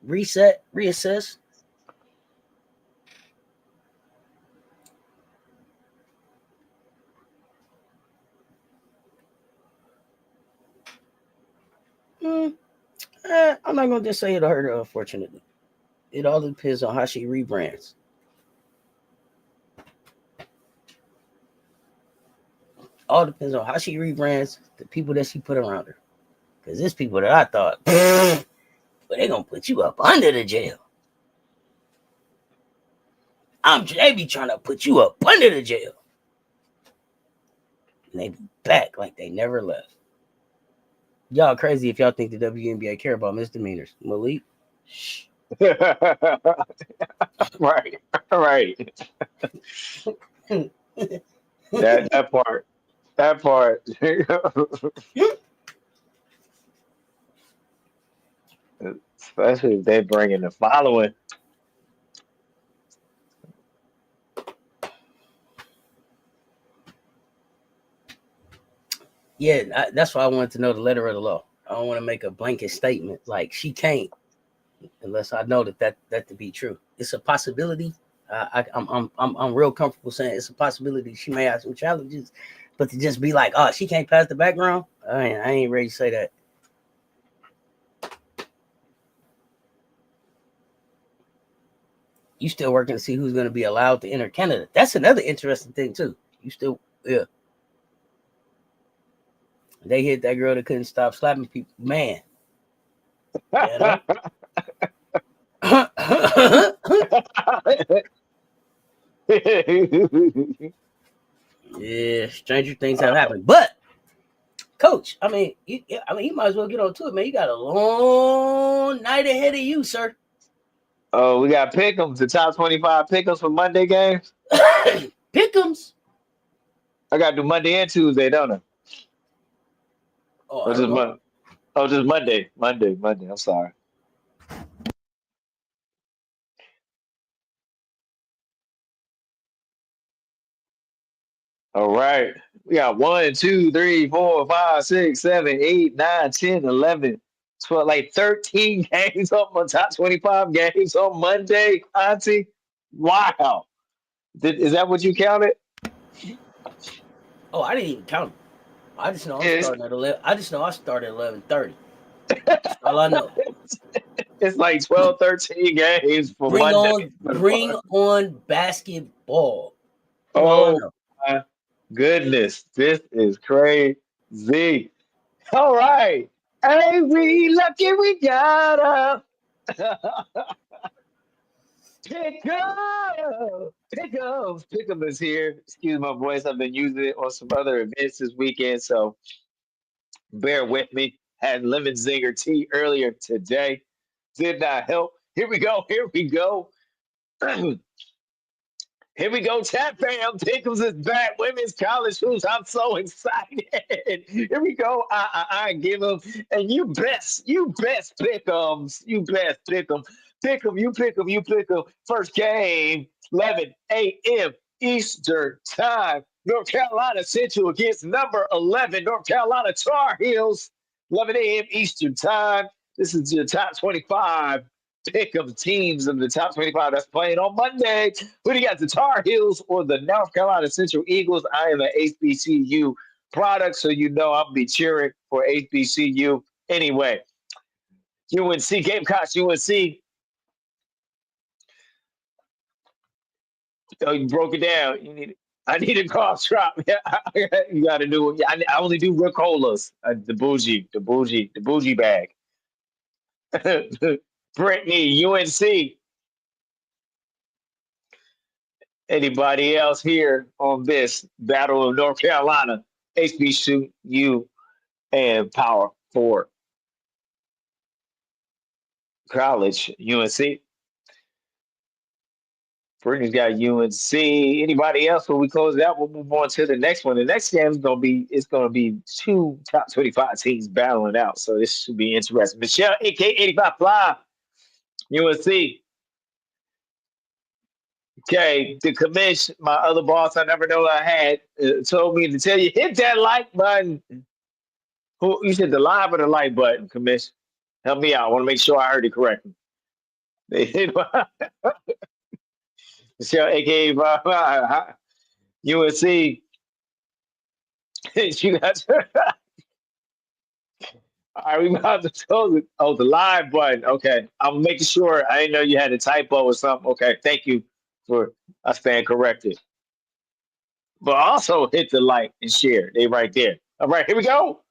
S1: reset, reassess. I'm not gonna just say it'll hurt her. Unfortunately, it all depends on how she rebrands. All depends on how she rebrands the people that she put around her. Because there's people that I thought, but they gonna put you up under the jail. They be trying to put you up under the jail. And they be back like they never left. Y'all crazy if y'all think the WNBA care about misdemeanors. Malik. Shh.
S2: Right. that part. Especially if they bring in the following.
S1: Yeah, that's why I wanted to know the letter of the law. I don't want to make a blanket statement like she can't unless I know that to be true. It's a possibility. I'm real comfortable saying it's a possibility she may have some challenges, but to just be like, oh, she can't pass the background, I ain't ready to say that. You still working to see who's going to be allowed to enter Canada. That's another interesting thing too. You still, yeah. They hit that girl that couldn't stop slapping people. Man, you know. Yeah, stranger things have happened. But Coach, I mean, you might as well get on to it, man. You got a long night ahead of you, sir.
S2: Oh, we got pick'ems, the top 25 pick'ems for Monday games.
S1: Pick'ems.
S2: I got to do Monday and Tuesday, don't I?
S1: Oh,
S2: Or
S1: I don't
S2: just
S1: know.
S2: Monday? Oh, just Monday. Monday. I'm sorry. All right. We got 1, 2, 3, 4, 5, 6, 7, 8, 9, 10, 11, 12, like 13 games on my top 25 games on Monday, Auntie. Wow. Is that what you counted?
S1: Oh, I didn't even count. I just know I'm
S2: It's,
S1: starting at 11. I just know I started at 11:30. That's all I know.
S2: it's like 12, 13 games for Monday.
S1: Bring on basketball. That's all I
S2: Oh
S1: know.
S2: my goodness. This is crazy. All right. Hey, we lucky we got up. Pick up, pick up is here. Excuse my voice. I've been using it on some other events this weekend, so bear with me. Had lemon zinger tea earlier today. Did not help. Here we go. Here we go. Here we go, chat fam. Pickles is back. Women's college hoops. I'm so excited. Here we go. I give them, and you best pick them. Pick them, you pick them. First game, 11 a.m. Eastern time. North Carolina Central against number 11, North Carolina Tar Heels. 11 a.m. Eastern time. This is your top 25 pick of teams in the top 25 that's playing on Monday. Who do you got, the Tar Heels or the North Carolina Central Eagles? I am an HBCU product, so you know I'll be cheering for HBCU anyway. UNC, Gamecocks, UNC. Oh, you broke it down. I need a cough drop. You got to do. I only do Ricolas. The bougie bag. Brittany, UNC. Anybody else here on this Battle of North Carolina, HBCU, and Power Four College, UNC? Brittany's got UNC. Anybody else? When we close it out, we'll move on to the next one. The next game is gonna be two top 25 teams battling out. So this should be interesting. Michelle, AK85 Fly, UNC. Okay, the commission, my other boss I never know I had, told me to tell you hit that like button. Who you said the live or the like button, commission? Help me out. I want to make sure I heard it correctly. Michelle, aka UNC. You got all right, we about to close it. Oh, the live button. Okay. I'm making sure. I didn't know you had a typo or something. Okay. Thank you for I stand corrected. But also hit the like and share. They right there. All right, here we go.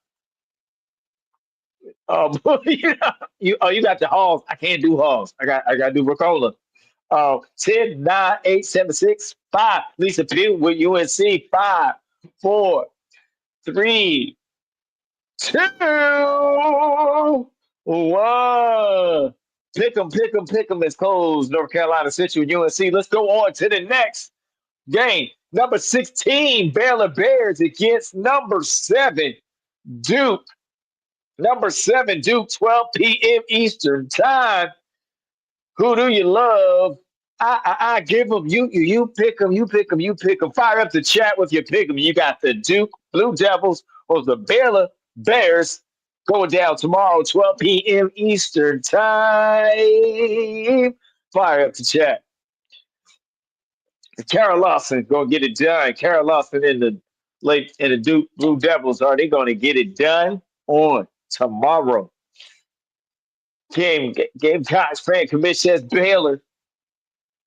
S2: You got the halls. I can't do halls. I got to do Ricola. 10, 9, 8, 7, 6, 5. Lisa Pugh with UNC. 5, 4, 3, 2, 1. Pick 'em. It's closed. North Carolina Central UNC. Let's go on to the next game. Number 16, Baylor Bears against number 7, Duke. Number 7, Duke, 12 p.m. Eastern time. Who do you love? I give them. You pick them. You pick them. You pick them. Fire up the chat with your pick them. You got the Duke Blue Devils or the Baylor Bears going down tomorrow, 12 p.m. Eastern time. Fire up the chat. Kara Lawson gonna get it done. Kara Lawson in the Duke Blue Devils, are they gonna get it done on tomorrow? Gamecocks fan commission says Baylor.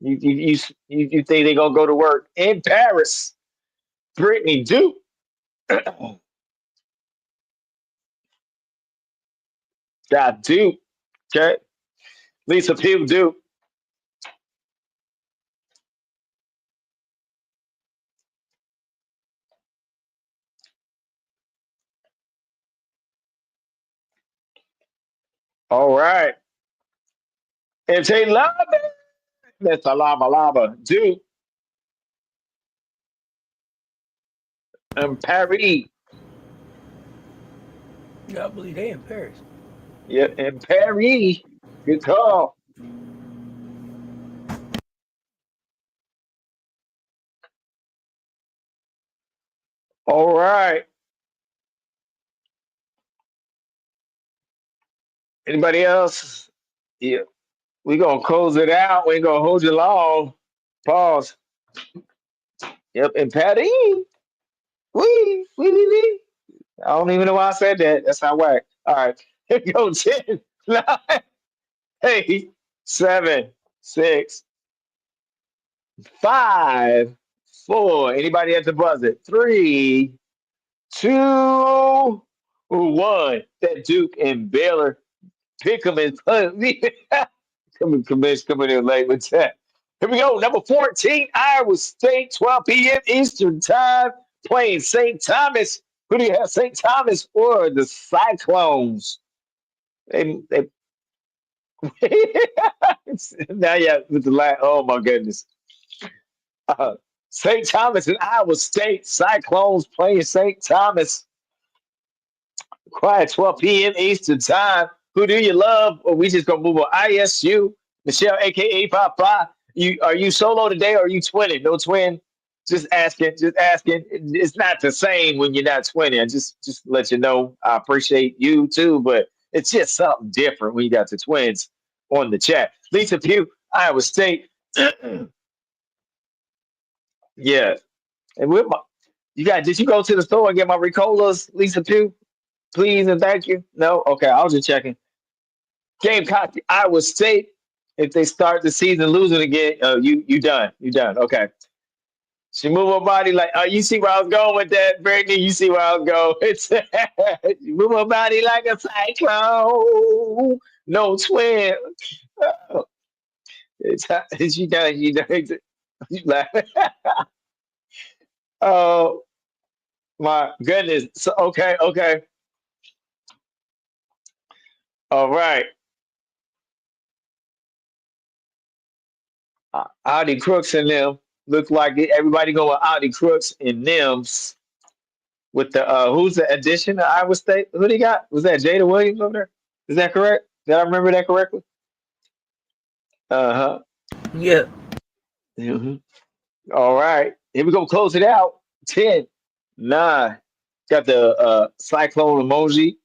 S2: You think they're gonna go to work in Paris? Brittany Duke. Got Duke. Okay. Lisa Pugh Duke. All right. And Tay Lava. That's a lava lava. Duke and Paris.
S1: Yeah, I believe they in Paris.
S2: Yeah, and Paris. Good call. All right. Anybody else? Yeah. We gonna close it out. We ain't gonna hold you long. Pause. Yep. And Paris. Wee. I don't even know why I said that. That's not whack. All right. Here we go. 10, 9, 8, 7, 6, 5, 4. Anybody at the buzzer? 3, 2, 1. That Duke and Baylor pick 'em and coming in late with that. Here we go. Number 14, Iowa State, 12 p.m. Eastern Time, playing St. Thomas. Who do you have, St. Thomas or the Cyclones? They now, yeah, with the last. Oh my goodness. St. Thomas and Iowa State Cyclones playing St. Thomas. Quiet 12 p.m. Eastern Time. Who do you love? Or we just gonna move on? ISU, Michelle, aka Papa. Are you solo today or are you twinning? No twin. Just asking, just asking. It's not the same when you're not twinning. I just let you know. I appreciate you too, but it's just something different when you got the twins on the chat. Lisa Pugh, Iowa State. Yeah. And with my, you got did you go to the store and get my Ricolas, Lisa Pugh? Please and thank you. No? Okay, I was just checking. Gamecock, Iowa State. If they start the season losing again, you done. You done. Okay. She move her body like you see where I was going with that, Brittany. You see where I was going. It's you move her body like a cyclone. No twin. Oh, she done. She done. You laughing. Oh my goodness. So okay. All right. Audi Crooks and them look like everybody going Audi Crooks and them's with the who's the addition to Iowa State? Who they got? Was that Jada Williams over there? Is that correct? Did I remember that correctly? Uh
S1: Yeah.
S2: huh. All right. Here we go. Close it out. 10, 9. Got the cyclone emoji.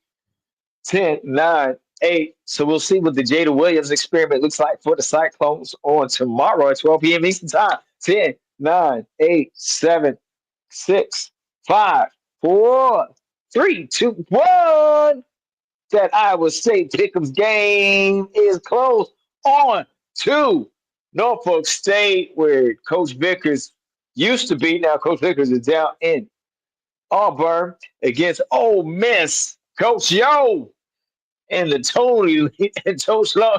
S2: 10, 9, 8. So we'll see what the Jada Williams experiment looks like for the Cyclones on tomorrow at 12 p.m. Eastern Time. 10, 9, 8, 7, 6, 5, 4, 3, 2, 1. That Iowa State Pick'ems game is closed on to Norfolk State, where Coach Vickers used to be. Now Coach Vickers is down in Auburn against Ole Miss. Coach Yo and the Tony and Coach Low.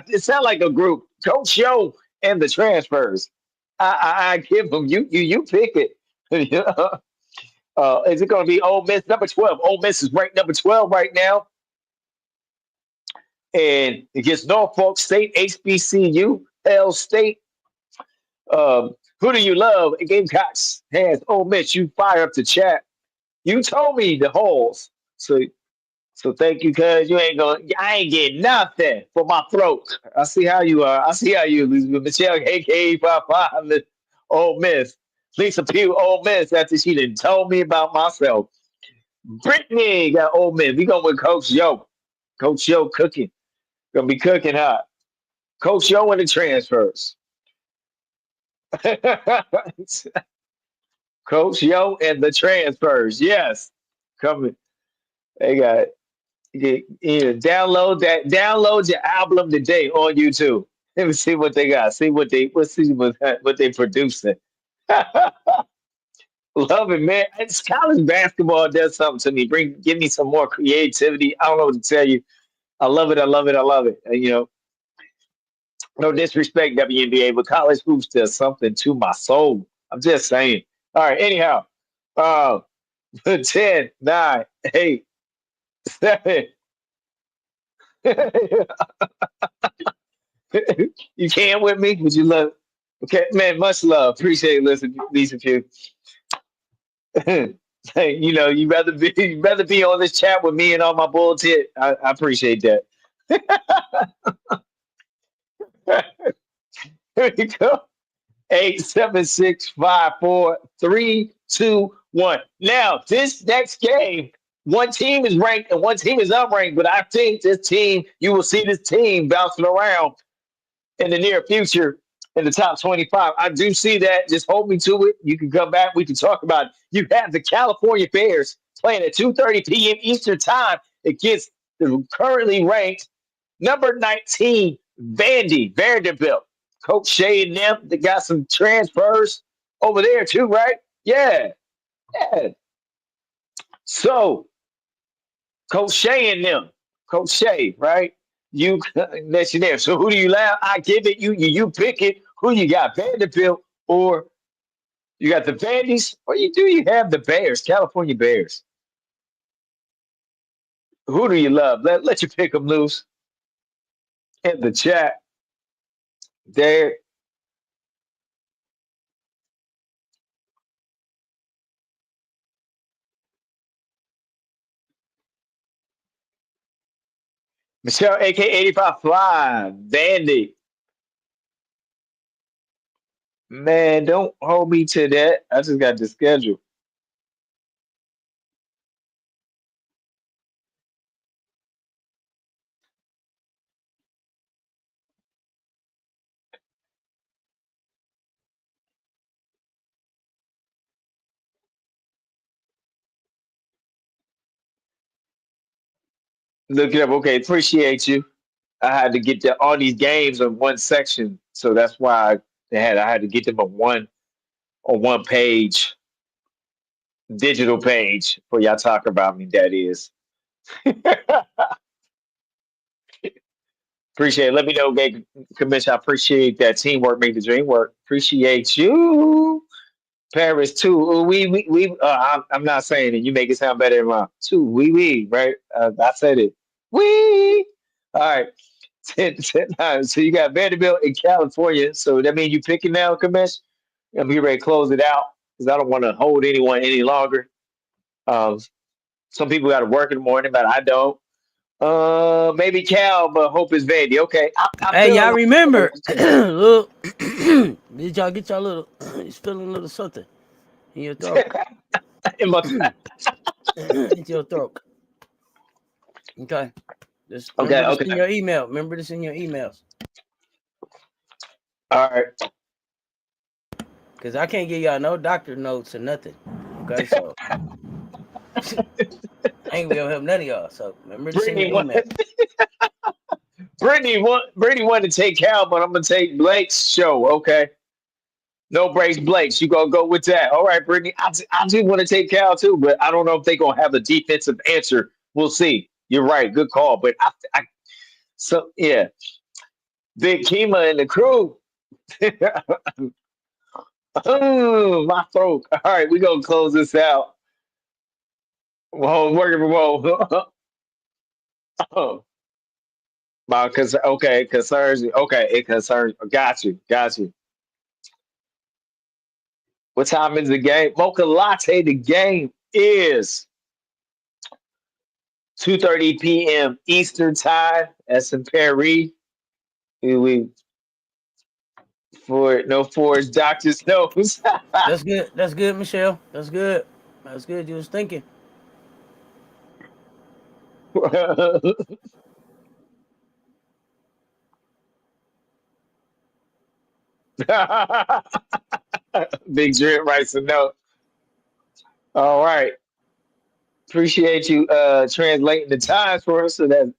S2: It sounds like a group. Coach Yo and the transfers. I give them you pick it. Is it going to be Ole Miss number 12? Ole Miss is ranked number 12 right now, and against Norfolk State, HBCU, L State. Who do you love? Gamecocks has Ole Miss. You fire up the chat. You told me the holes, so thank you, cuz you ain't gonna. I ain't getting nothing for my throat. I see how you are. I see how you, Elizabeth Michelle, aka Papa, Ole Miss, Lisa Pugh, Ole Miss. After she done told me about myself, Brittany got Ole Miss. We going with Coach Yo. Coach Yo cooking. Gonna be cooking hot. Coach Yo and the transfers. Coach Yo and the transfers. Yes, coming. They got. Download your album today on YouTube. Let me see what they got. Let's see what they producing. Love it, man. It's college basketball does something to me. Give me some more creativity. I don't know what to tell you. I love it. I love it. I love it. And, no disrespect, WNBA, but college hoops does something to my soul. I'm just saying. All right. Anyhow, uh, 10, 9, 8, 7. You can't with me? Would you love? Okay, man. Much love. Appreciate it. Listen, Lisa Q. Hey, you rather be on this chat with me and all my bullshit. I appreciate that. Here you go. 87654 321. Now, this next game, one team is ranked and one team is unranked, but I think this team, you will see this team bouncing around in the near future in the top 25. I do see that. Just hold me to it. You can come back. We can talk about it. You have the California Bears playing at 2:30 p.m. Eastern Time against the currently ranked number 19 Vanderbilt. Coach Shay and them, they got some transfers over there too, right? Yeah, yeah. So Coach Shay and them, Coach Shay, right? You that's your name. So who do you allow? I give it. You pick it. Who you got, Vanderbilt or you got the Vandies, or you have the Bears, California Bears? Who do you love? Let you pick them loose in the chat. There, Michelle, AK 85 Fly, Vandy. Man, don't hold me to that. I just got the schedule. Look it up. Okay, appreciate you. I had to get all these games in one section, so that's why I had to get them on one page, digital page for y'all talk about me. That is. Appreciate it. Let me know, Gay Commission. I appreciate that teamwork, make the dream work. Appreciate you. Paris too. Ooh, I'm not saying it. You make it sound better than mine. Too. We. Right? I said it. We. All right. 10, 9. So you got Vanderbilt in California. So that means you picking now, Commish? I'm here ready to close it out because I don't want to hold anyone any longer. Um, some people got to work in the morning, but I don't. Maybe Cal, but hope it's Vandy. Okay, I'm
S1: Hey,
S2: feeling
S1: y'all
S2: like
S1: remember? Look, did y'all get y'all little? You feeling a little something in your throat?
S2: in my
S1: Into your throat. Okay. Just
S2: okay,
S1: remember this in
S2: okay.
S1: your email. Remember this in your emails.
S2: All right.
S1: Cause I can't give y'all no doctor notes or nothing. Okay, so I ain't gonna be able to help none of y'all. So remember this in your
S2: Brittany want
S1: email.
S2: Brittany wanted to take Cal, but I'm gonna take Blake's show. Okay. No breaks, Blake's. You gonna go with that? All right, Brittany. I do want to take Cal too, but I don't know if they gonna have a defensive answer. We'll see. You're right. Good call. But so yeah, Big Kima and the crew. Oh, my throat. All right, we gonna close this out. Whoa, working from home. My okay, concerns. Okay, it concerns. Got you, got you. What time is the game? Mocha Latte. The game is 2:30 p.m. Eastern time. That's in Paris. We for no force. Doctor Snows.
S1: That's good. That's good, Michelle. That's good. That's good. You was thinking.
S2: Big Drip writes a note. All right. Appreciate you translating the times for us. So that's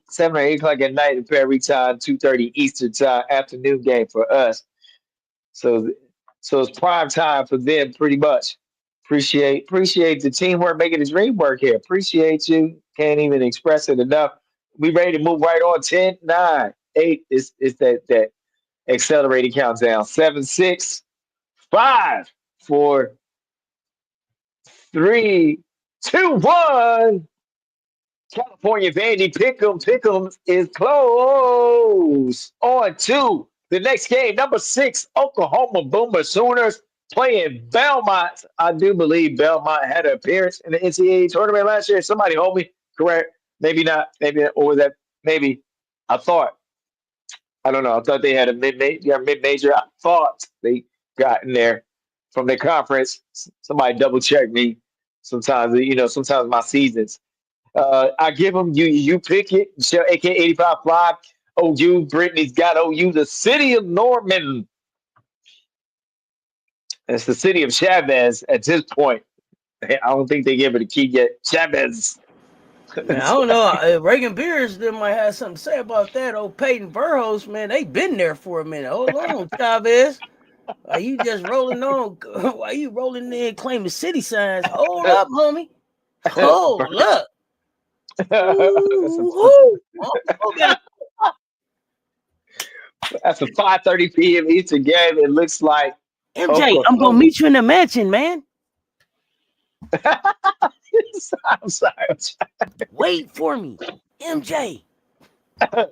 S2: 7 or 8 o'clock at night in Paris time, 2:30 Eastern time, afternoon game for us. So so it's prime time for them pretty much. Appreciate the teamwork making the dream work here. Appreciate you. Can't even express it enough. We ready to move right on. 10, 9, 8. It's that accelerating countdown. 7, 6, 5, 4, 3, 2, 1. California Vandy Pick'em is close. On to the next game, number 6, Oklahoma Boomer Sooners playing Belmont. I do believe Belmont had an appearance in the NCAA tournament last year. Somebody hold me, correct? Maybe not. Maybe or was that maybe? I thought. I don't know. I thought they had a mid-major. I thought they got in there from their conference. Somebody double check me. Sometimes sometimes my seasons. I give them you pick it, Michelle, aka 85 Fly. OU, Brittany's got OU, the city of Norman. It's the city of Chavez at this point. I don't think they gave it a key yet. Chavez.
S1: Man, I don't know. Reagan Beers they might have something to say about that. Old Peyton Verhos, man, they been there for a minute. Hold on, Chavez. Are you just rolling on? Why you rolling in claiming city signs? Hold up, homie. Hold up. Ooh,
S2: That's a 5:30 p.m. Eastern game. It looks like
S1: MJ, I'm gonna meet you in the mansion, man.
S2: I'm sorry.
S1: Wait for me, MJ.
S2: I'm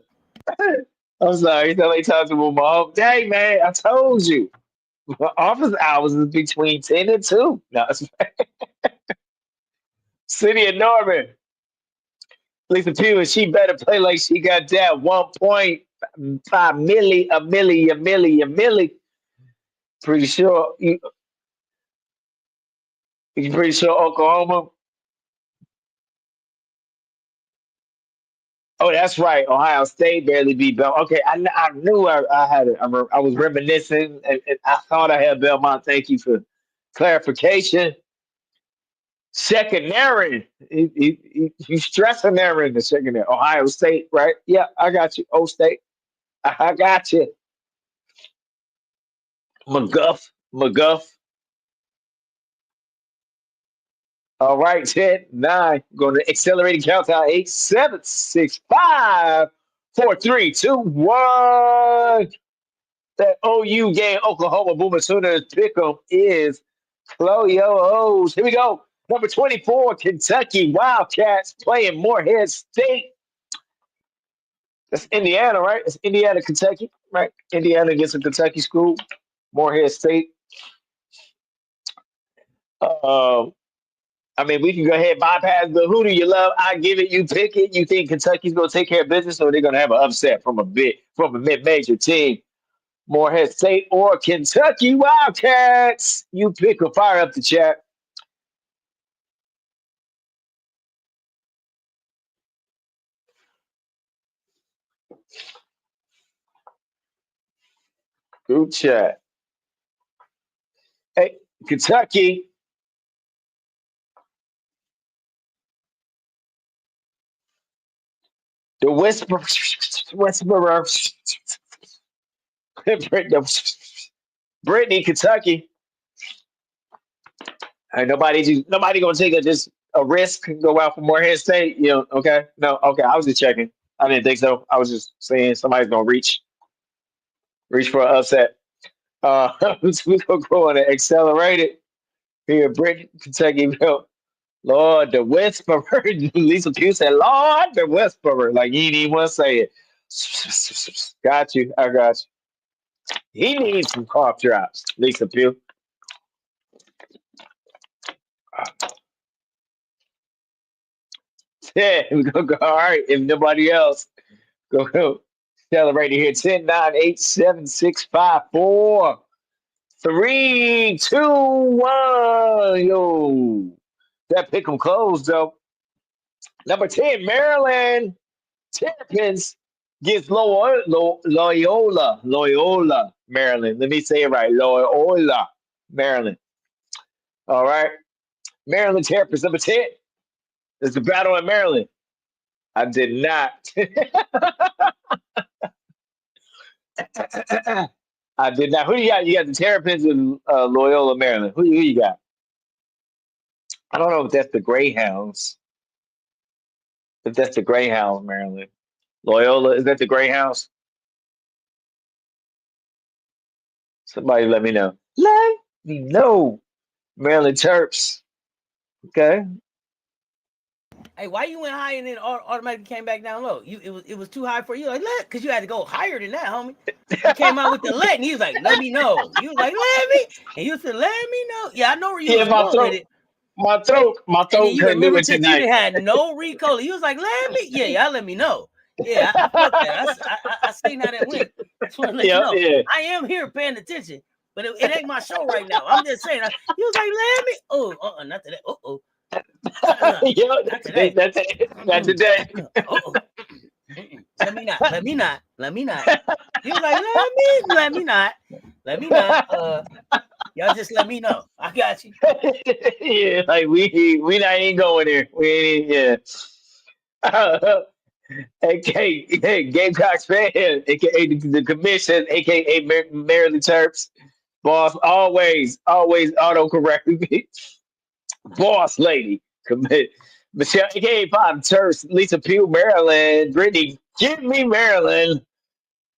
S2: sorry. Somebody talking to my mom. Dang, man, I told you. My office hours is between 10 and 2. No, it's City of Norman. Lisa Pugh, she better play like she got that 1.5 milli. Pretty sure you pretty sure Oklahoma. Oh, that's right. Ohio State barely beat Belmont. Okay, I knew I had it. I was reminiscing, and I thought I had Belmont. Thank you for clarification. Secondary. You stressing there in the secondary. Ohio State, right? Yeah, I got you. O State. I got you. McGuff. All right, 10, 9. Going to accelerating countdown. 8, 7, 6, 5, 4, 3, 2, 1. That OU game, Oklahoma Boomer Sooners pick'em is close your O's. Here we go. Number 24, Kentucky Wildcats playing Morehead State. That's Indiana, right? It's Indiana, Kentucky, right? Indiana against a Kentucky school. Morehead State. I mean, we can go ahead and bypass the who do you love? I give it, you pick it. You think Kentucky's going to take care of business, or they're going to have an upset from a mid-major team? Morehead State or Kentucky Wildcats? You pick or fire up the chat. Group chat. Hey, Kentucky. The Whisperer. Brittany, Kentucky. Hey, nobody gonna take a risk and go out for Morehead State. Okay. No, okay. I was just checking. I didn't think so. I was just saying somebody's gonna reach for an upset. We're gonna go on and accelerate it here, Brittany, Kentucky. Lord, the Whisperer. Lisa Pugh said, Lord, the Whisperer. Like, you didn't even want to say it. Got you. I got you. He needs some cough drops, Lisa Pugh. Yeah, we're going to go. All right. If nobody else, go celebrate here. 10, 9, 8, 7, 6, 5, 4, 3, 2, 1. Yo. That pick 'em closed, though. Number 10, Maryland Terrapins gets Loyola, Maryland. Let me say it right. Loyola, Maryland. All right. Maryland Terrapins, number 10. It's the battle in Maryland. I did not. I did not. Who you got? You got the Terrapins in Loyola, Maryland. Who you got? I don't know if that's the Greyhounds. If that's the Greyhounds, Maryland. Loyola, is that the Greyhounds? Somebody let me know. Let me know. Maryland Terps. Okay.
S1: Hey, why you went high and then automatically came back down low? It was too high for you, like because you had to go higher than that, homie. You came out with the let, and he was like, "Let me know." You was like, "Let me," and you said, "Let me know." Yeah, I know where you
S2: Yeah,
S1: was going with it.
S2: my
S1: And then
S2: throat
S1: you
S2: couldn't do
S1: remember
S2: it
S1: since you
S2: tonight.
S1: didn't had no recall, he was like, "Let me," yeah, y'all let me know. Yeah, I felt that. I seen how that went. I just want to let you
S2: Yeah,
S1: know.
S2: yeah.
S1: I am here paying attention, but it ain't my show right now. I'm just saying. He was like, "Let me." Oh, not today.
S2: Yeah,
S1: Not today.
S2: not today.
S1: Let me not. Let me not. Let me not. He was like, let me not. Let me not. Y'all just let me know. I got you.
S2: Yeah, like we not even going there. We ain't yeah. AKA Gamecocks fan, aka the commission, aka Maryland Terps. Boss, always autocorrect me. Boss lady. Commit. Michelle, aka Bob Terps, Lisa Pugh, Maryland. Brittany, give me Maryland.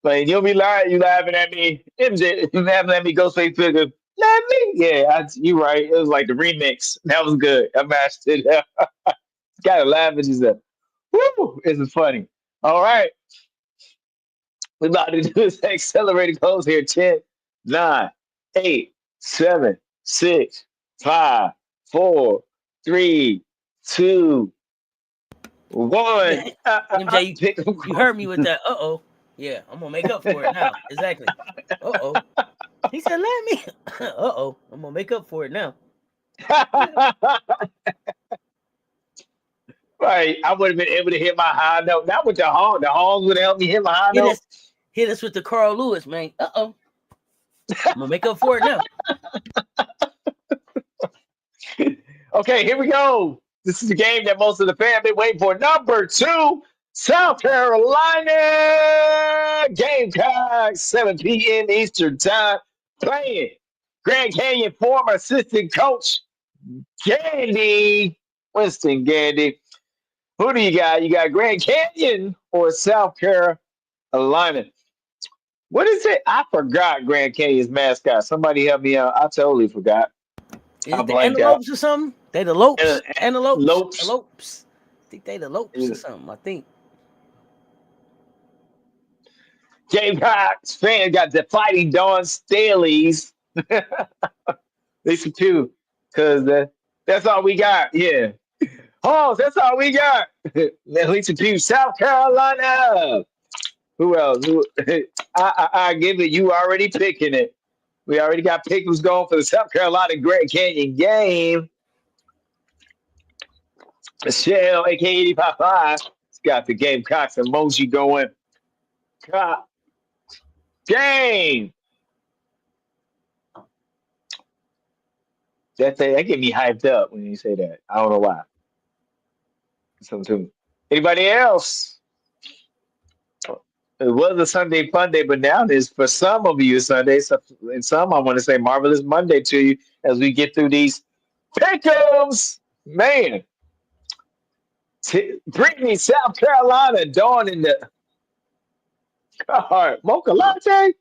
S2: But you'll be lying, you laughing at me. MJ, you laughing at me, Ghostface Figure. Let me. Yeah, you right. It was like the remix. That was good. I matched it. Gotta laugh at yourself. Woo! This is funny. All right. We're about to do this accelerated close here. 10, 9, 8, 7, 6, 5, 4, 3, 2, 1.
S1: MJ,
S2: Pick 'em
S1: you
S2: close.
S1: heard me with that. Yeah, I'm gonna make up for it now. Exactly. He said, "Let me." I'm gonna make up for it now.
S2: Right. I would have been able to hit my high note. Not with the horn. The horns would have helped me hit my high
S1: Hit
S2: note.
S1: us, hit us with the Carl Lewis, man. I'm gonna make up for it now.
S2: Okay, here we go. This is the game that most of the fans been waiting for. Number 2, South Carolina Gamecocks, 7 p.m. Eastern Time, playing Grand Canyon former assistant coach Gandy, Winston Gandy. Who do you got? You got Grand Canyon or South Carolina? What is it? I forgot Grand Canyon's mascot. Somebody help me out. I totally forgot.
S1: Is
S2: I
S1: it the
S2: blanked out.
S1: antelopes or something? They the lopes, antelopes,
S2: Lopes.
S1: elopes. I think they the lopes or something. I think.
S2: Gamecocks fan got the Fighting Dawn Staleys. Listen too, because that's all we got. Yeah. Oh, that's all we got. Lisa Pugh, South Carolina. Who else? I give it. You already picking it. We already got pickers going for the South Carolina Grand Canyon game. Michelle, aka 855, got the Gamecocks emoji going. Cop game. That get me hyped up when you say that. I don't know why. Something to me. Anybody else? It was a Sunday fun day, but now it is for some of you Sunday. So, and some I want to say marvelous Monday to you as we get through these pickums. Man, Brittany, South Carolina, Dawn in the car. Mocha latte.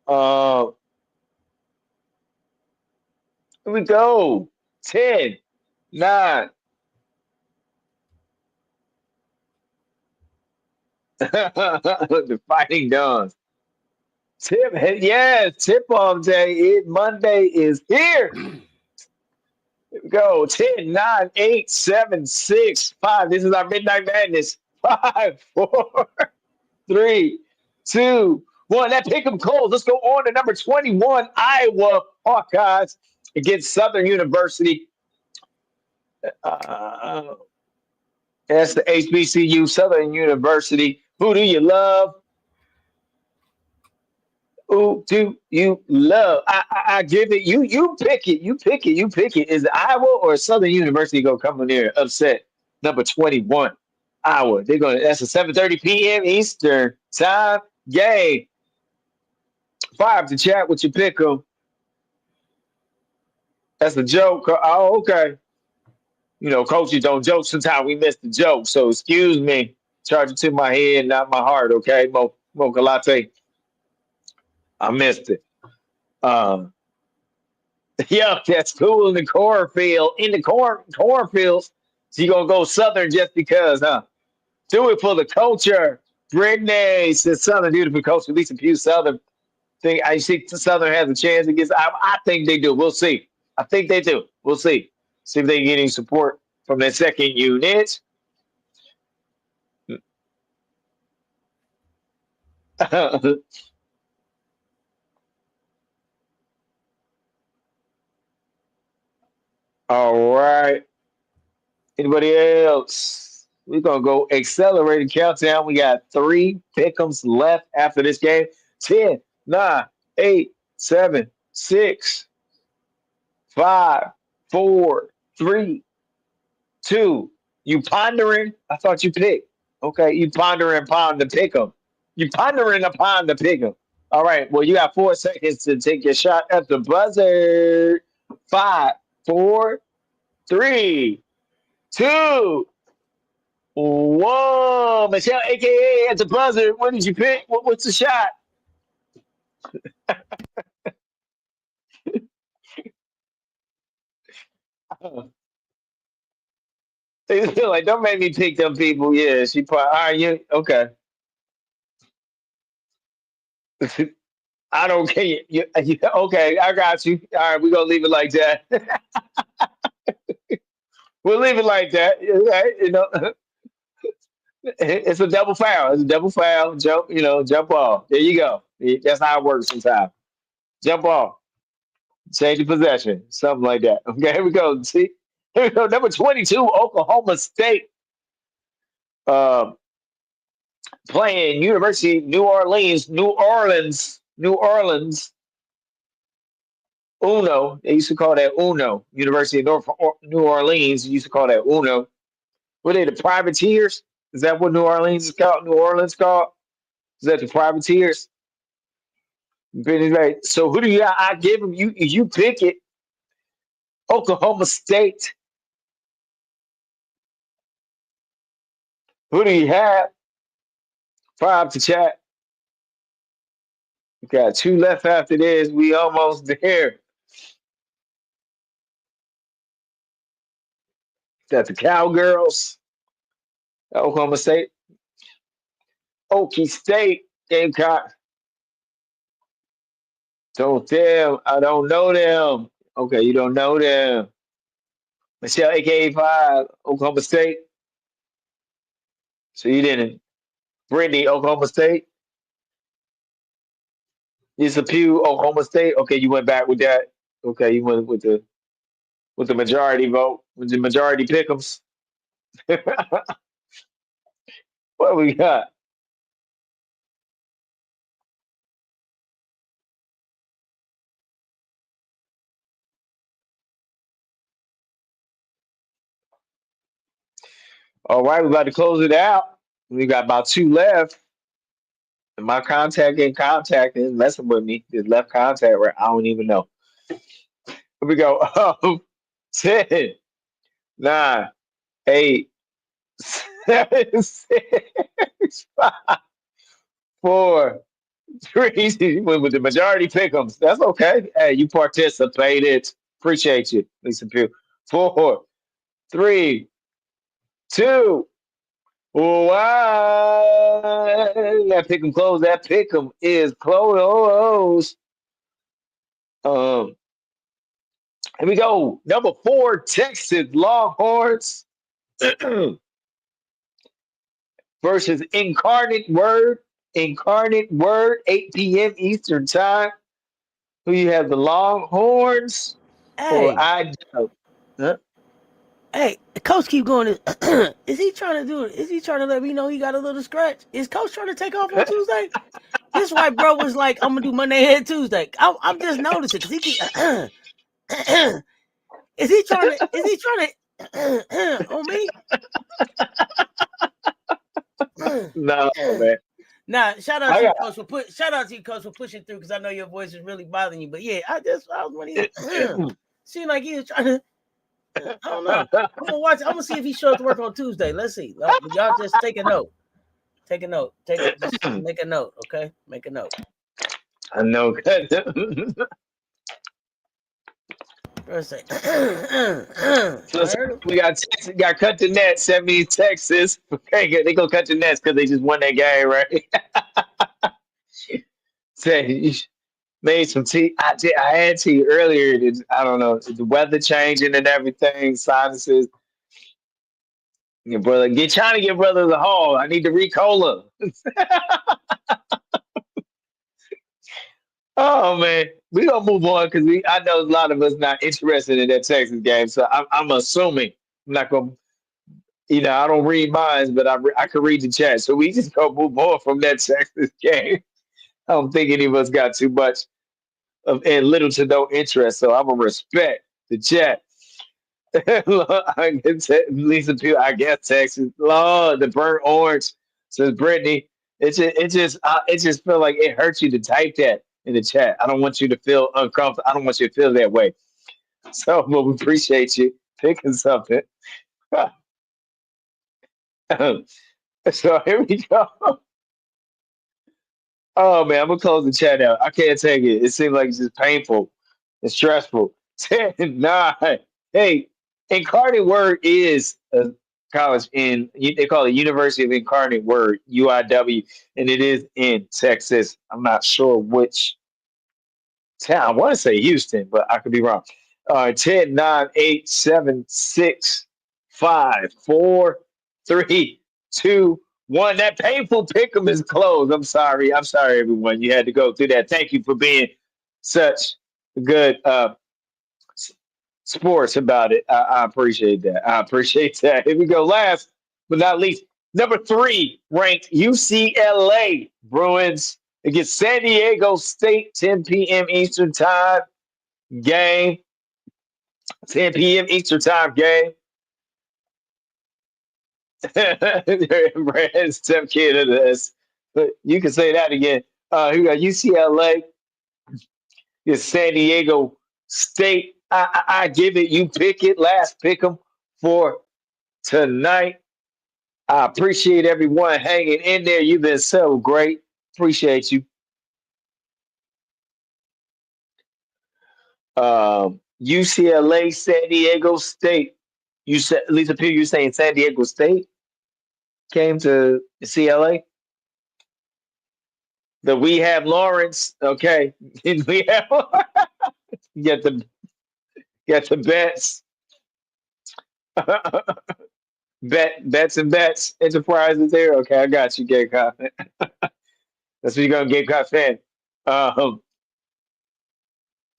S2: Uh, here we go. 10, 9. The fighting dons. Tip, yes, tip off day. Monday is here. Here we go. 10, 9, 8, 7, 6, 5. This is our midnight madness. 5, 4, 3, 2, 1. That pick 'em close. Let's go on to number 21, Iowa Hawkeyes against Southern University. Uh, that's the HBCU, Southern University. Who do you love? Who do you love? I give it. You pick it. You pick it. You pick it. Is it Iowa or Southern University gonna come in there upset number 21? Iowa. They're gonna. That's a 7:30 p.m. Eastern time game. Fire up the chat with your pick 'em. That's a joke. Oh, okay. You know, coaches don't joke. Sometimes we miss the joke. So excuse me. Charge it to my head, not my heart. Okay, Mocha Latte. I missed it. Um, yeah, that's cool in the cornfield. In the cornfields. So you gonna go Southern just because, huh? Do it for the culture. Brittany says Southern do it for culture. Lisa Pugh Southern. Think I think Southern has a chance against. I think they do. We'll see. I think they do. We'll see. See if they get any support from their second unit. All right. Anybody else? We're gonna go accelerated countdown. We got 3 pick'ems left after this game. 10, 9, 8, 7, 6, 5, 4, 3, 2. You pondering? I thought you picked. Okay, you pondering upon the pick'em. You pondering upon the pick'em. All right. Well, you got 4 seconds to take your shot at the buzzer. 5, 4, 3, 2, 1. Michelle, aka at the buzzer. What did you pick? What's the shot? They feel like, don't make me pick them people. Yeah, she probably. All right, you okay? I don't care. Okay, I got you. All right, we're gonna leave it like that. We'll leave it like that. Okay, you know, it's a double foul. It's a double foul. Jump, jump off. There you go. That's how it works sometimes. Jump off. Change the possession. Something like that. Okay, here we go. See, here we go. Number 22, Oklahoma State. Um, Playing University New Orleans, New Orleans. Uno. They used to call that Uno. University of New Orleans used to call that Uno. Were they the privateers? Is that what New Orleans is called? New Orleans called? Is that the privateers? Right. So who do you? I give them. You pick it. Oklahoma State. Who do you have? 5 to chat. We got 2 left after this. We almost there. That's the Cowgirls. Oklahoma State. Okie State. Gamecock. Don't them. I don't know them. Okay, you don't know them. Michelle, aka 5, Oklahoma State. So you didn't. Brittany, Oklahoma State. Lisa Pugh, Oklahoma State. Okay, you went back with that. Okay, you went with the majority vote, with the majority pickums. What we got? All right, we're about to close it out. We got about 2 left. And my contact in contact is messing with me. Just left contact where I don't even know. Here we go. 10, 9, 8, 7, 6, 5, 4, 3. You went with the majority pickums. That's okay. Hey, you participated. Appreciate you, Lisa Pugh. 4, 3, 2, 1. That pick'em close. That pick'em is closed. Um, Here we go. Number 4, Texas Longhorns versus Incarnate Word. Incarnate Word, 8 p.m. Eastern Time. Who you have, the Longhorns or
S1: Hey,
S2: IW? Huh?
S1: hey, coach keep going. Is he trying to do it? Is he trying to let me know he got a little scratch? Is coach trying to take off on Tuesday? This white bro was like, I'm gonna do Monday Head Tuesday. I'm just noticing because he keep is he trying to on me?
S2: No, man.
S1: Nah, shout out
S2: I
S1: to you,
S2: got
S1: coach, for pushing through because I know your voice is really bothering you. But yeah, I was when he seemed like he was trying to. I don't know. I'm gonna watch. I'm gonna see if he shows up to work on Tuesday. Let's see. Y'all just take a note. Take a note. Just make a note. Okay, make a note.
S2: I know.
S1: First say,
S2: So we got Texas, got cut the net. 70 Texas. Okay, they gonna cut the nets because they just won that game, right? Say you made some tea. I had tea earlier. I don't know the weather changing and everything. Sinuses. Your brother, get trying to get brothers a haul. I need the Ricola. Oh man, we gonna move on because I know a lot of us not interested in that Texas game. So I'm assuming I'm not gonna. I don't read minds, but I can read the chat. So we just gonna move on from that Texas game. I don't think any of us got too much of and little to no interest. So I'm gonna respect the chat. Lisa Pugh, I guess Texas. Lord, the burnt orange, says Brittany. It just feel like it hurts you to type that in the chat. I don't want you to feel uncomfortable. I don't want you to feel that way. So, but we appreciate you picking something. So here we go. Oh man, I'm gonna close the chat out. I can't take it. It seems like it's just painful and stressful. 10, 9. Hey, Incarnate Word is a college they call it University of Incarnate Word, UIW, and it is in Texas. I'm not sure which town. I want to say Houston, but I could be wrong. 10, 9, 8, 7, 6, 5, 4, 3, 2, 1. That painful pick'em is closed. I'm sorry. I'm sorry, everyone. You had to go through that. Thank you for being such good sports about it. I appreciate that. I appreciate that. Here we go. Last but not least, number 3 ranked UCLA Bruins against San Diego State, 10 p.m. Eastern Time game. 10 p.m. Eastern Time game. Brand's step kid of this. But you can say that again. We got UCLA, it's San Diego State. I give it. You pick it. Last pick 'em for tonight. I appreciate everyone hanging in there. You've been so great. Appreciate you. UCLA, San Diego State. You said Lisa Pugh, you saying San Diego State came to CLA? The we have Lawrence. Okay. We have get the bets. Bets and bets. Enterprises there. Okay, I got you, Gamecock. That's what you're gonna Gamecock fan. Um,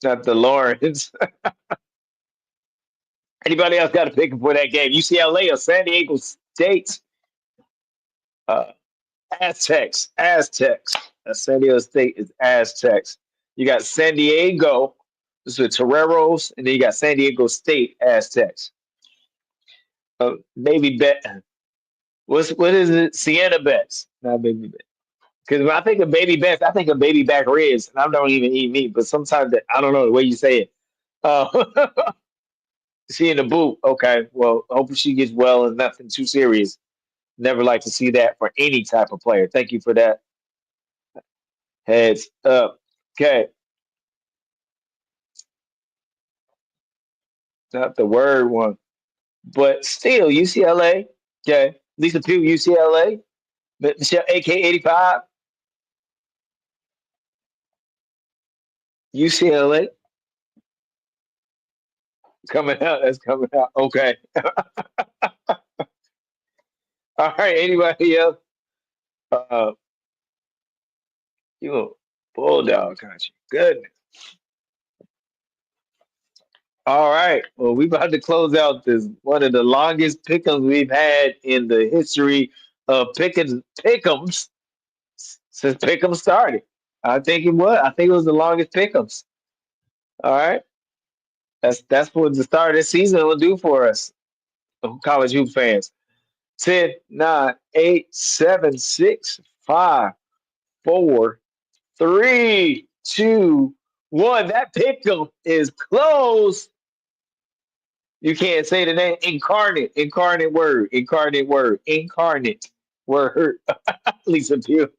S2: not the Lawrence. Anybody else got a pick for that game? UCLA or San Diego State? Uh, Aztecs. Aztecs. San Diego State is Aztecs. You got San Diego. This is Toreros, and then you got San Diego State Aztecs. Maybe bet. What is it? Sienna bets, not baby bet. Because when I think of baby bets, I think of baby back ribs, and I don't even eat meat. But sometimes I don't know the way you say it. Uh, she in the boot. Okay, well, hopefully she gets well and nothing too serious. Never like to see that for any type of player. Thank you for that. Heads up. Okay, not the word one, but still UCLA. Okay, Lisa Pugh, UCLA. Michelle, AK 85, UCLA. Coming out. That's coming out. Okay. All right. Anybody else? Uh, you a bulldog country. Goodness. All right. Well, we about to close out this one of the longest pick'ems we've had in the history of pick'ems. since Pick'em started. I think it was. I think it was the longest Pick'ems. All right, that's what the start of this season will do for us, college hoop fans. 10, 9, 8, 7, 6, 5, 4, 3, 2, 1. That Pick'em is closed. You can't say the name. Incarnate word, incarnate word. Lisa Pugh.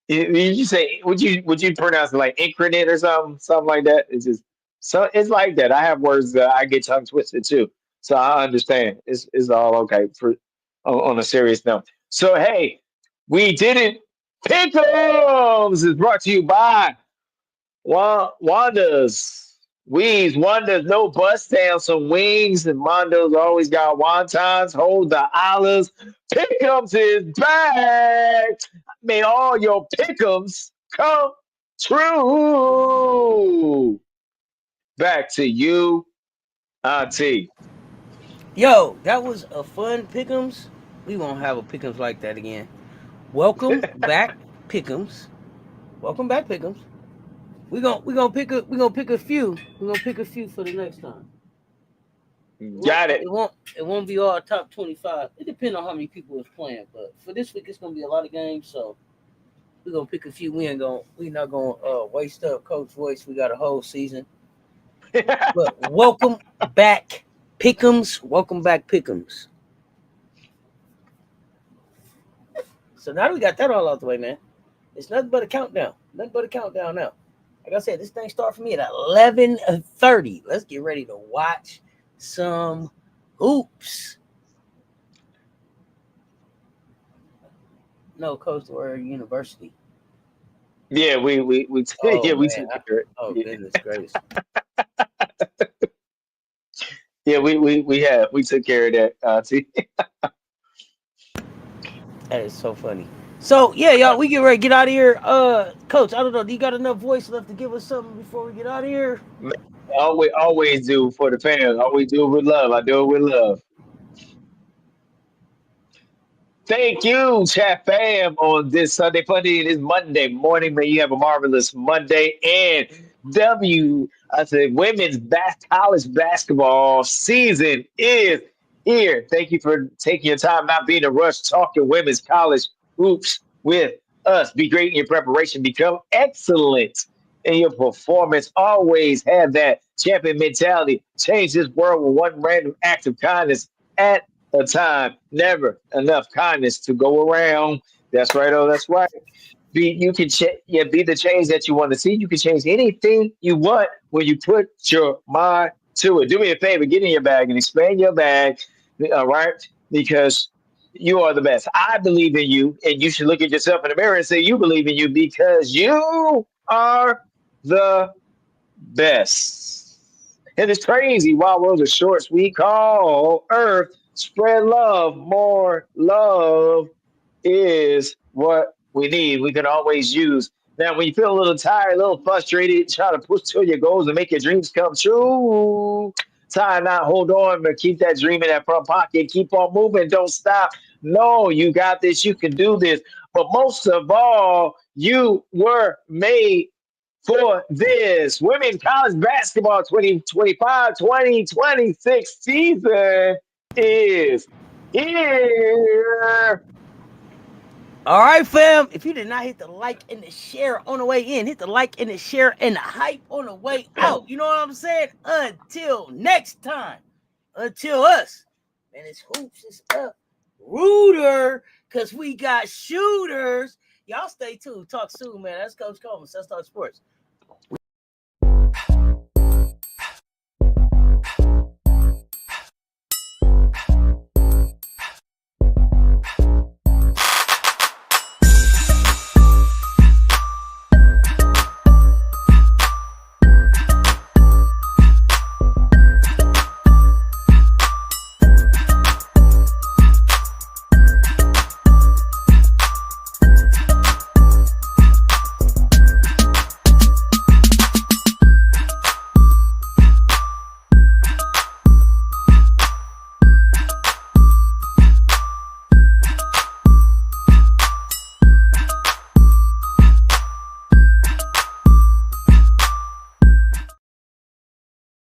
S2: You say would you pronounce it like incarnate or something like that? It's just so it's like that. I have words that I get tongue twisted too, so I understand. It's all okay for on a serious note. So hey, we did it. Pickles is brought to you by Wanda's. Weeds, Wanda's no bust down, some wings, and Mondo's always got wontons, hold the olives. Pickums is back. May all your pickums come true. Back to you, Auntie.
S1: Yo, that was a fun pick'ems. We won't have a pick'ems like that again. Welcome back, pick'ems. Welcome back, pick'ems. We gonna pick a few. We're gonna pick a few for the next time. It won't
S2: Got
S1: it
S2: it.
S1: won't it won't be all top 25. It depends on how many people is playing, but for this week it's gonna be a lot of games, so we're gonna pick a few. We not gonna waste up Coach voice. We got a whole season. But welcome back, Pick'ems. Welcome back, Pick'ems. So now that we got that all out the way, man, it's nothing but a countdown. Nothing but a countdown now. Like I said, this thing start for me at 11:30. Let's get ready to watch some hoops. No, Coastal Warrior University.
S2: Yeah, we
S1: Oh
S2: yeah we
S1: man.
S2: took care of
S1: Oh
S2: it.
S1: goodness gracious.
S2: Yeah, we took care of that, Auntie.
S1: That is so funny. So yeah, y'all, we get ready to get out of here. Coach, I don't know. Do you got enough voice left to give us something before we get out of here?
S2: Always do for the fans. Always do it with love. I do it with love. Thank you, chat fam, on this Sunday Funday. It is Monday morning. May you have a marvelous Monday. And I said, college basketball season is here. Thank you for taking your time, not being a rush, talking women's college hoops with us. Be great in your preparation. Become excellent in your performance. Always have that champion mentality. Change this world with one random act of kindness at a time. Never enough kindness to go around. That's right. Oh, that's right. Be the change that you want to see. You can change anything you want when you put your mind to it. Do me a favor, get in your bag and expand your bag. All right, because you are the best. I believe in you, and you should look at yourself in the mirror and say you believe in you because you are the best. And it's crazy. Wild world of shorts we call Earth. Spread love. More love is what we need. We can always use. Now, when you feel a little tired, a little frustrated, try to push to your goals and make your dreams come true. Tie not hold on, but keep that dream in that front pocket. Keep on moving. Don't stop. No, you got this. You can do this. But most of all, you were made for this women college basketball 2025-2026 season is here.
S1: All right, fam. If you did not hit the like and the share on the way in, hit the like and the share and the hype on the way out. You know what I'm saying? Until next time. Until us. Man, it's hoops is up. Rooter, because we got shooters. Y'all stay tuned. Talk soon, man. That's Coach Coleman. Let's talk sports.